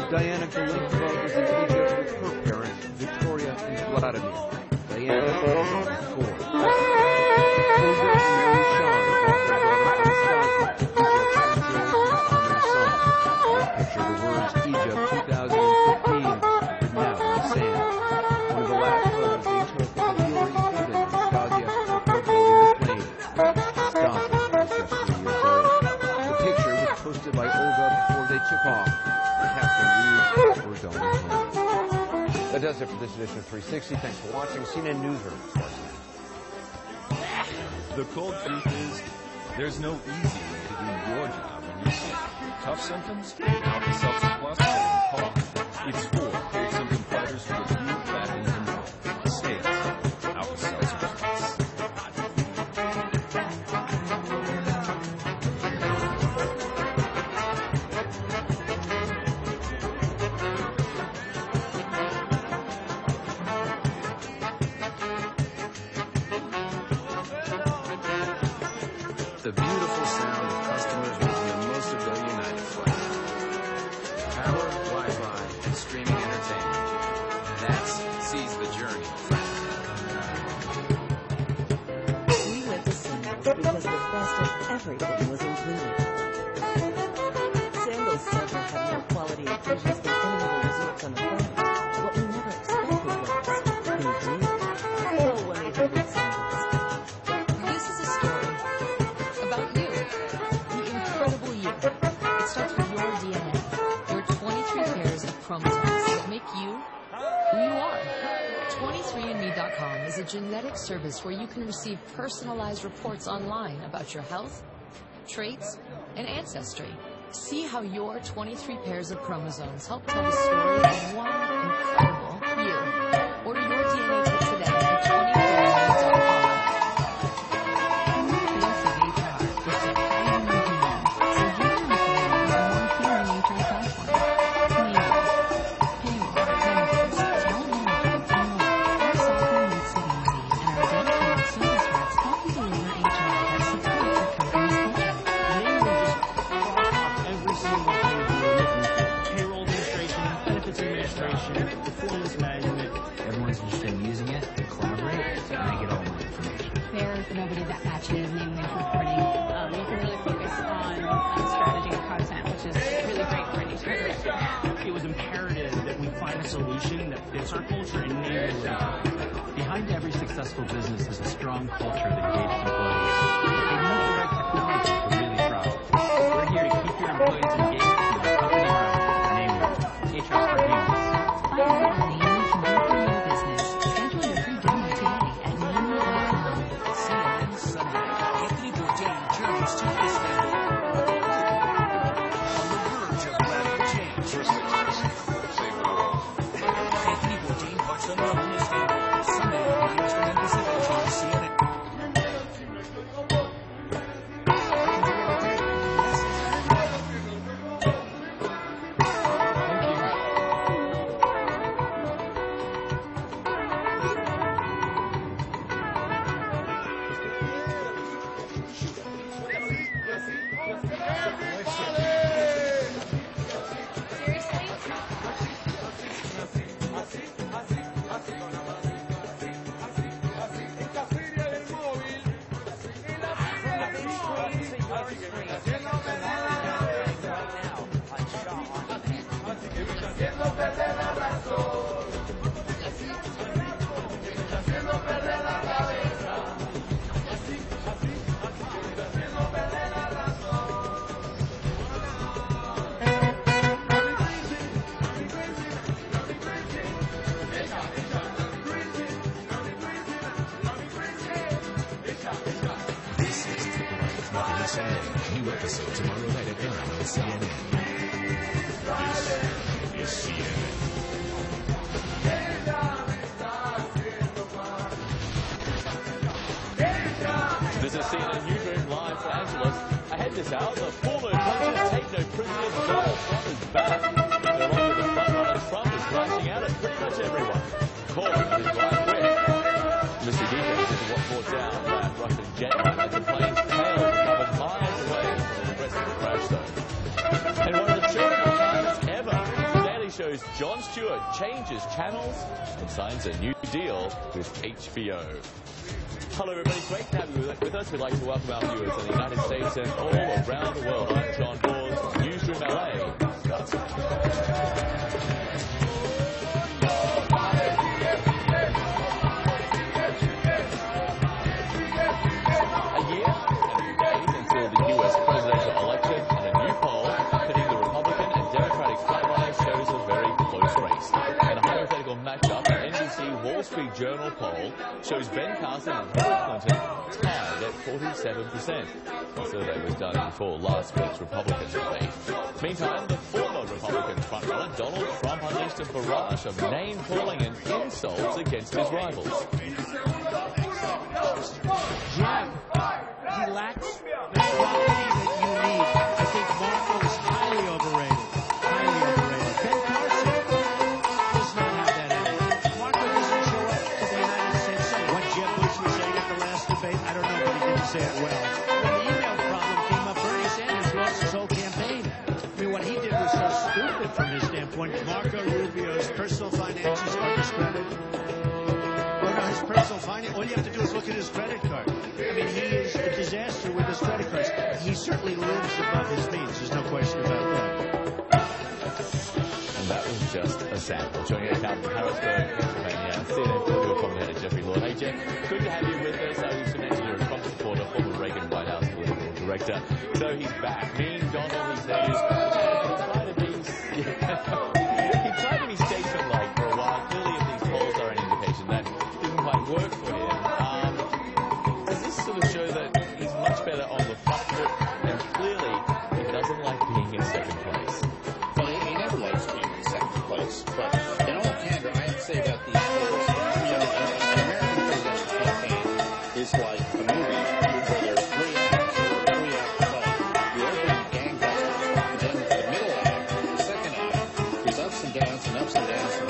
Diana Galinkova was in Egypt with her parents, Victoria and Vladimir. Diana was 4. Olga and Mary Sean brought their daughter Anastasia to Egypt and enjoyed her son and son. They picture the words Egypt 2015 written out in the sand. One of the last photos they took of the Yuri Fuden and Stasia Kirkwood boarding the plane. Stasia was just 3 years old. The picture was posted by Olga before they took off. The caption reads, "We're going home." That does it for this edition of 360. Thanks for watching. CNN Newsroom starts now. The cold truth is, there's no easy way to do your job when you're sick. Tough symptoms? Alpha Seltzer Plus is called. It's for cold symptom fighters with you back in control. Stay healthy. Alpha Seltzer Plus. That's Seize the Journey. We went to Sandals because the best of everything was included. Sandals said they have more quality occasions than any other resorts on the planet. What we never expected was they do. Call 1-800-SANDALS. This is a story about you, the incredible you. It starts with your DNA, your 23 pairs of chromosomes that make you who you are. 23andme.com is a genetic service where you can receive personalized reports online about your health, traits, and ancestry. See how your 23 pairs of chromosomes help tell the story of one incredible you. Order your DNA kit today at 23andme.com. Performance management. Everyone's interested in using it, they collaborate, and I get all my information. There's nobody that matches namely reporting. You can really focus on strategy and content, which is really great for any service. It was imperative that we find a solution that fits our culture and name it. Behind every successful business is a strong culture that engaged employees. They need the right technology to really thrive. We're here to keep your employees engaged with the company around, namely HR for Humans. Find out how Namely can work for your business. Schedule your free demo today at namely.com. CNN Sunday. Anthony Bourdain journeys to Istanbul. On the verge of radical change. Anthony Bourdain parts unknown in Istanbul. Sunday, the most tremendous adventure on CNN. New episode tomorrow night at 9 on CNN. This is CNN. This is CNN Newsroom live for Angeles. Ahead this hour, the former country's take no prisoners Donald Trump is back. Along with the frontrunner, Trump is crashing out at pretty much everyone. Calling on his right wing. Mr. Details into what brought down that Russian jet as the plane's tail recovered miles away from the rest of the crash zone. And one of the shortest times ever, Daily Show's Jon Stewart changes channels and signs a new deal with HBO. Hello everybody, great to have you with us. We'd like to welcome our viewers in the United States and all around the world. I'm John Bors, Newsroom LA. A year and a few days until the U.S. presidential election, and a new poll pitting the Republican and Democratic frontrunners shows a very close race. And a hypothetical matchup, an NBC Wall Street Journal poll shows Ben Carson and Hillary Clinton tied at 47%. The survey was done before last week's Republican debate. Meantime, the former Republican frontrunner Donald Trump unleashed a barrage of name-calling and insults against his rivals. Jim, he lacks the quality that you need. I think Marco is highly overrated. Highly overrated. Ben Carson does not have that attitude. Marco doesn't show up to the United States. What Jeb Bush was saying at the last debate, I don't know, but he didn't say it well. When the email problem came up, Bernie Sanders lost his whole campaign. I mean, what he did was so stupid from his standpoint. Marco Rubio's personal financial finances are discredited? Or no, his personal finance? All you have to do is look at his credit card. I mean, he is a disaster with his credit cards. He certainly lives above his means. There's no question about that. And that was just a sample. Joining us out from Harrisburg, Pennsylvania, CNN political commentator Jeffrey Lord. Hey, Jeff, good to have you with us. I used to mention you're a Trump supporter, former Reagan White House political director. So he's back. Mean Donald, he says. He tried to be statesman-like for a while. Clearly, if these polls are an indication, that didn't quite work for him. Does this sort of show that he's much better on the front foot, and clearly he doesn't like being in second place? Well, he never likes being in second place, but in all candor, I have to say about these polls, you know, an American presidential campaign is like a movie where there's 3 acts or a 3-act play. The opening gangbusters, then the middle act, the second act, there's ups and downs and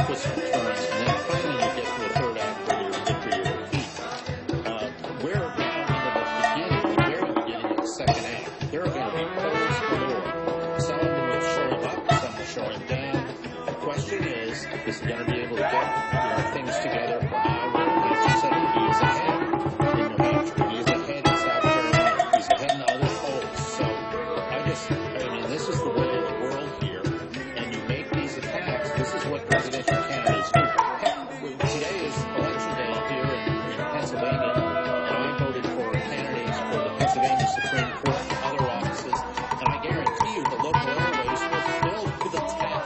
twists and turns, and then finally you get to the third act where you're for your repeat. We're now in the very beginning of the second act. There are going to be polls galore. Some of them are showing up, some are showing down. The question is he going to be able to get things together for Iowa? As you said, he is ahead in New Hampshire. He is ahead in South Carolina. He's ahead in the other polls. So I mean, this is the way of the world here. And you make these attacks. This is what presidential candidates do. Today is election day here in Pennsylvania, and I voted for candidates for the Pennsylvania Supreme Court and other offices. And I guarantee you the local airways were filled to the tap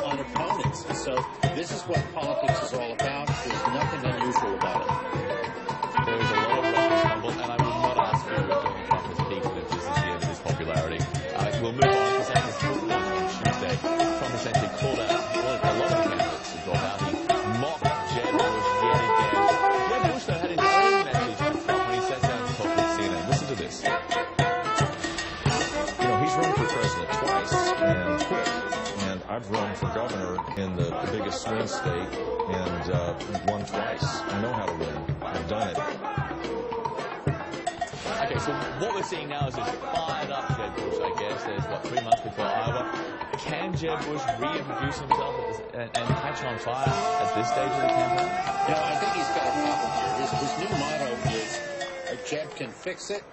on opponents. So this is what politics is all about. There's nothing unusual about it. There is a lot of rough and tumble, and I will not ask you if Donald Trump has peaked and if this is the end of his popularity. We'll move on because that was talked about on Tuesday. Trump essentially called out a lot of candidates to drop out. He mocked Jeb Bush yet again. Jeb Bush, though, had his own message to Trump when he sat down to talk with CNN. Listen to this. You know, he's run for president twice and quit. And I've run for governor in the biggest swing state and won twice. I know how to win. I've done it. Okay, so what we're seeing now is this fired up Jeb Bush, I guess. There's, 3 months before Iowa. Can Jeb Bush reintroduce himself and catch on fire at this stage of the campaign? No, I think he's got a problem here. His new motto is, Jeb can fix it.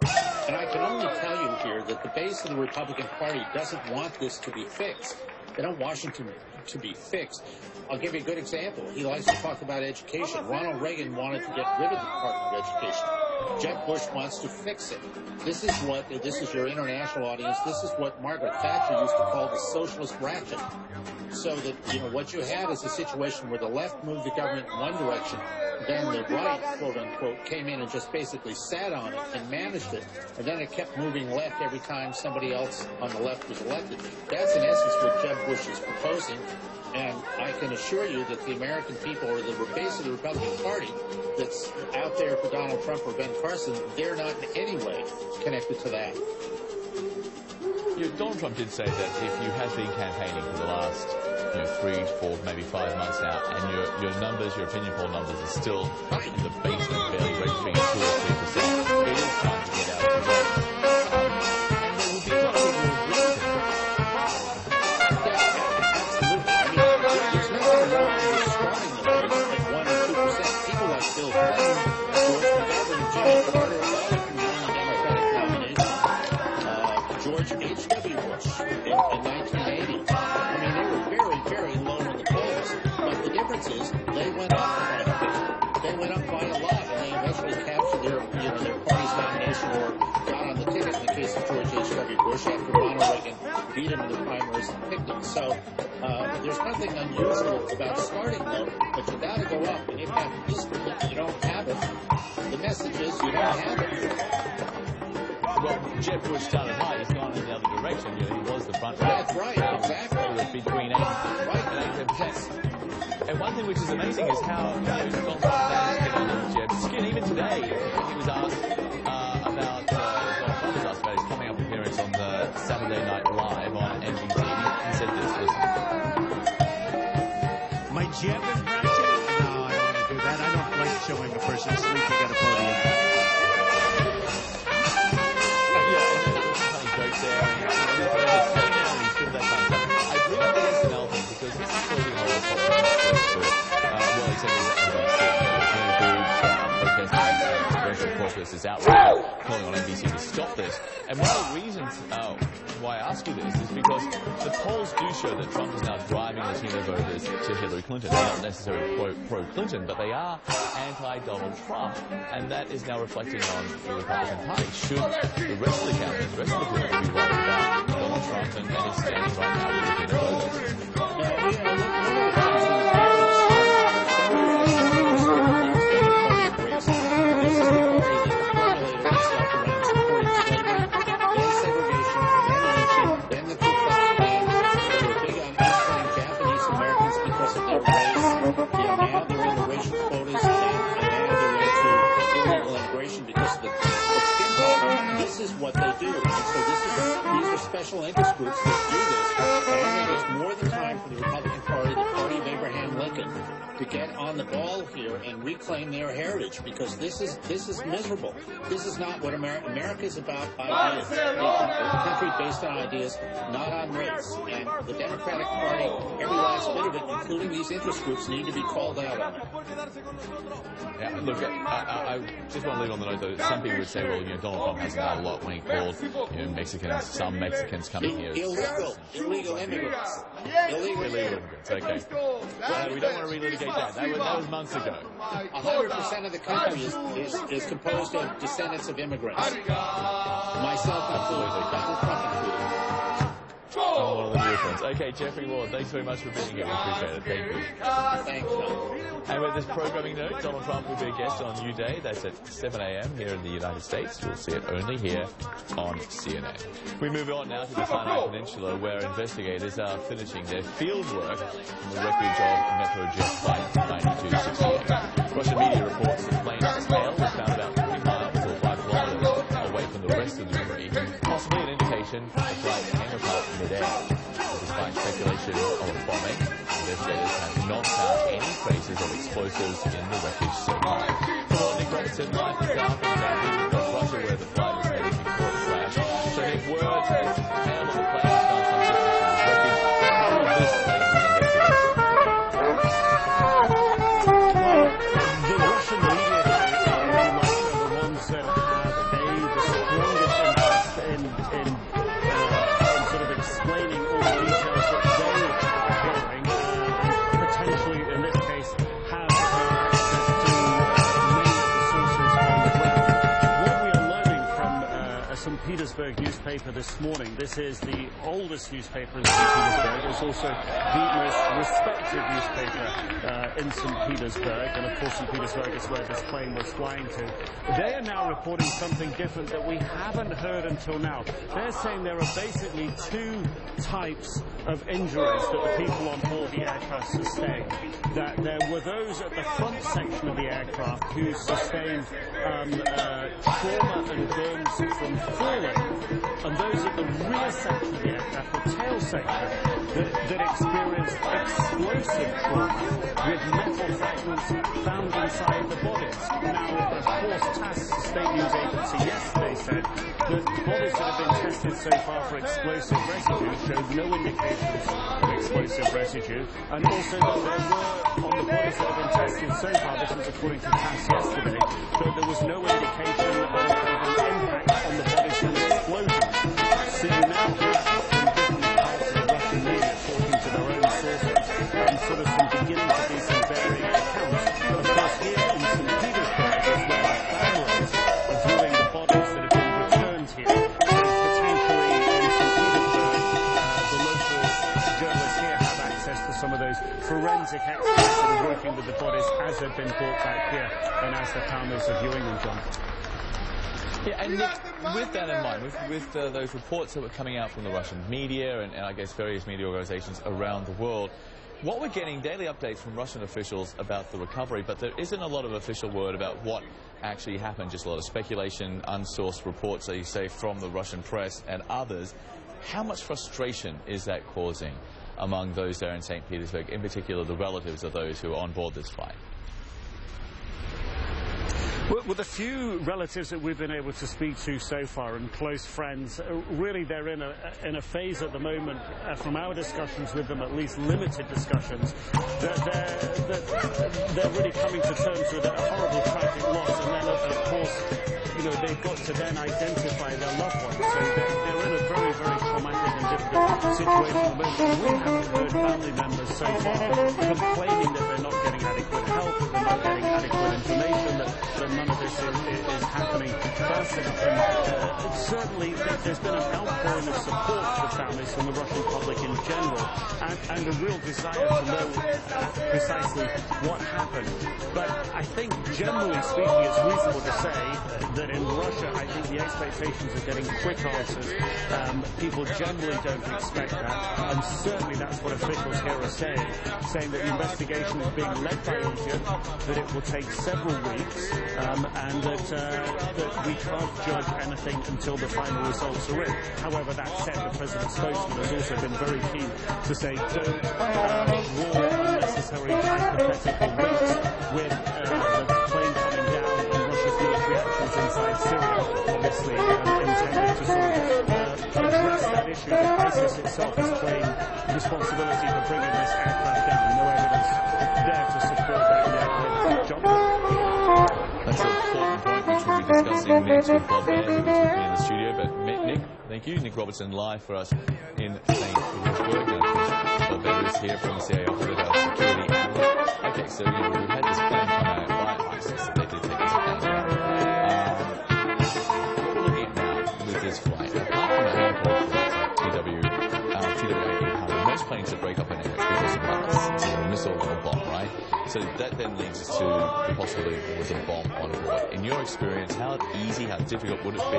And I can only tell you here that the base of the Republican Party doesn't want this to be fixed. They don't want Washington to be fixed. I'll give you a good example. He likes to talk about education. Ronald Reagan wanted to get rid of the Department of Education. Jeb Bush wants to fix it. This is your international audience. This is what Margaret Thatcher used to call the socialist ratchet. So that, what you have is a situation where the left moved the government in one direction, then the right, quote unquote, came in and just basically sat on it and managed it. And then it kept moving left every time somebody else on the left was elected. That's in essence what Jeb Bush is proposing. And I can assure you that the American people, or the base of the Republican Party that's out there for Donald Trump or Ben Carson, they're not in any way connected to that. Donald Trump did say that if you have been campaigning for the last 3, 4, maybe 5 months now, and your numbers, your opinion poll numbers are still in the basement, barely registering 2 or 3%, it is time to get out of the vote. And there will be a lot of people who agree with him. There's nothing wrong with starting the vote at 1 or 2%. People like Bill Clinton, George McGovern, Jimmy Carter, all of them won the Democratic nomination. George H.W. Bush in 1980. I mean, they were very, very low in the polls. But the difference is they went up quite a bit. They went up by a lot, and they eventually captured their party's nomination or got on the ticket in the case of George H.W. Bush after Ronald Reagan beat him in the primaries and picked him. So there's nothing unusual about starting low, but you got to go up. And if you have history, you don't have it. The message is you don't have it. Well, Jeb Bush started high. He's gone in the other direction. He was the front runner. That's right, exactly. It was between 8 and 87%. And one thing which is amazing is how Donald Trump managed to get under Jeb's skin. Even today, he was asked Donald Trump was asked about his coming up appearance on the Saturday Night Live on NBC. He said this, listen. My Jeb impression? No, I don't want to do that. I don't like showing a person sleeping at a podium. I bring up the SNL thing because this is clearly how Justice is outright calling on NBC to stop this. And one of the reasons why I ask you this is because the polls do show that Trump is now driving Latino voters to Hillary Clinton. They're not necessarily pro-Clinton, but they are anti-Donald Trump, and that is now reflecting on the Republican Party. Should the rest of the candidates, the rest of the political be worried about Donald Trump and his standing right now with Latino what they do. And so these are special interest groups that do this. And I think there's more than time for the Republican Party, the party of Abraham Lincoln, to get on the ball here and reclaim their heritage, because this is miserable. This is not what America is about. Ideas. A country based on ideas, not on race. And the Democratic Party, every last bit of it, including these interest groups, need to be called out on it. Yeah, look, I just want to leave on the note that some people would say, well, Donald Trump hasn't had a lot when he called Mexicans, some Mexicans coming here. Illegal immigrants. Illegal immigrants, okay. We don't want to relitigate that. That was months ago. 100% of the country is composed of descendants of immigrants. Myself included, Donald Trump included. Okay, Jeffrey Ward, thanks very much for being here. We appreciate it. Thank you. Thanks, Don. And with this programming note, Donald Trump will be a guest on New Day. That's at 7 a.m. here in the United States. You'll see it only here on CNN. We move on now to the Sinai Peninsula, where investigators are finishing their field work on the wreckage of Metrojet Flight 9268. Russian media reports the plane's tail was found about 3 miles or 5 kilometers away from the rest of the debris, possibly an indication the flight came apart mid-air. Despite speculation of a bombing, investigators have not found any traces of explosives in the wreckage so far. Well, Nick Robertson, live from South and Southeast of Russia, where the flight was heading before it crashed. So Nick, word has the tail of the plane was found some distance from the wreckage. How will this place be investigated? The Russian media are the ones that have the strongest interest in sort of explaining all the details that they're hearing, potentially in this case have access to many of the sources on the ground. What we are learning from a St. Petersburg newspaper this morning, this is the oldest newspaper in St. Petersburg, it's also the most respected newspaper in St. Petersburg, and of course St. Petersburg is where this plane was flying to. They are now reporting something different that we haven't heard until now. They're saying there are basically 2 types of injuries that the people on board the aircraft sustained. That there were those at the front section of the aircraft who sustained trauma and burns from falling, and those at the rear section of the aircraft, the tail section, that experienced explosive trauma with metal fragments found inside the bodies. Now, of course, TASS, the state news agency, yesterday said that bodies that have been tested so far for explosive residue showed no indications of explosive residue, and also that there were, on the bodies that have been tested so far, this was according to TASS yesterday, that there was no indication of an impact on the bodies from explosions. So you now hear from different parts of the Russian media talking to their own sources, and sort of beginning to be some varying accounts. Of course, here in St. Petersburg is where the families are viewing the bodies that have been returned here. So potentially in St. Petersburg, the local journalists here have access to some of those forensic experts that are working with the bodies as they've been brought back here and as the families are viewing them, John. Yeah, and Nick, with that in mind, with those reports that were coming out from the Russian media and I guess various media organizations around the world, what we're getting daily updates from Russian officials about the recovery, but there isn't a lot of official word about what actually happened, just a lot of speculation, unsourced reports, as you say, from the Russian press and others. How much frustration is that causing among those there in St. Petersburg, in particular the relatives of those who are on board this flight? With the few relatives that we've been able to speak to so far and close friends, really they're in a phase at the moment, from our discussions with them, at least limited discussions, that they're really coming to terms with a horrible, tragic loss, and then, of course, you know, they've got to then identify their loved ones. So they're in a very, very traumatic and difficult situation. But we haven't heard family members so far complaining that they're not getting adequate help, that they're not getting adequate information, that none of this is happening first. And certainly there's been an outpouring of support for families from the Russian public in general, and a real desire to know precisely what happened. But I think, generally speaking, it's reasonable to say that in Russia, I think the expectations are getting quick answers. People generally don't expect that, and certainly that's what officials here are saying that the investigation is being led by India, that it will take several weeks, and that we can't judge anything until the final results are in. However, that said, the president's spokesman has also been very keen to say don't war unnecessary hypothetical risks with the plane coming down and Russia's military actions inside Syria, obviously intended to sort of address that issue. But ISIS itself is claiming responsibility for bringing this aircraft down. No evidence there to support that yet. That's an important point which we'll be discussing next with Bob Baer, who's with me in the studio. But Nick, thank you. Nick Robertson live for us in St. Petersburg. And of course, Bob Baer is here from the CIA with our security analyst. Okay, so we've had this plane come out by ISIS, that they did take this plane down. What we're looking at now with this flight, apart from a handful of flights like TWA-800, most planes that break up in air because of missiles. It's a missile or a bomb, right? So that then leads us to the possibility that there was a bomb on board. In your experience, how easy, how difficult would it be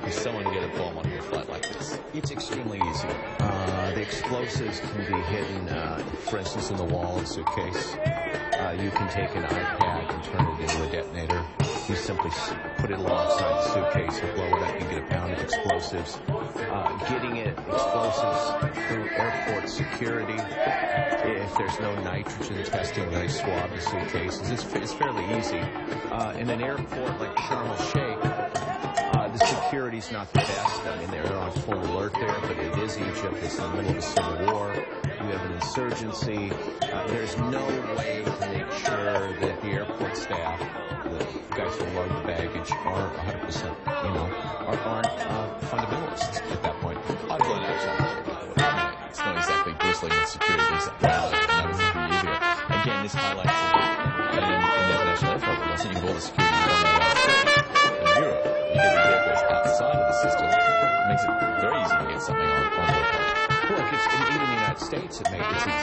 for someone to get a bomb on a flight like this? It's extremely easy. The explosives can be hidden, for instance, in the wall of a suitcase. You can take an iPad and turn it into a detonator. You simply put it alongside the suitcase and blow it up. You get a pound of explosives. Getting explosives through airport security, if there's no nitrogen testing, they swab the suitcases. It's fairly easy. In an airport like Sharm el-Sheikh, the security's not the best. I mean, they're on full alert there, but it is Egypt. It's in the middle of a civil war. You have an insurgency. There's no way to make sure that the airport staff, the guys who load the baggage, are 100%, aren't fundamentalists at that point. I've blown out Sharm el-Sheikh. It's not exactly bristling with security. It's like, wow, that was a few years ago. Again, this highlights in international airport, you can all the security on the outside. In Europe, you get the airports outside of the system. It makes it very easy to get something on the plane. Well, even in the United States, it's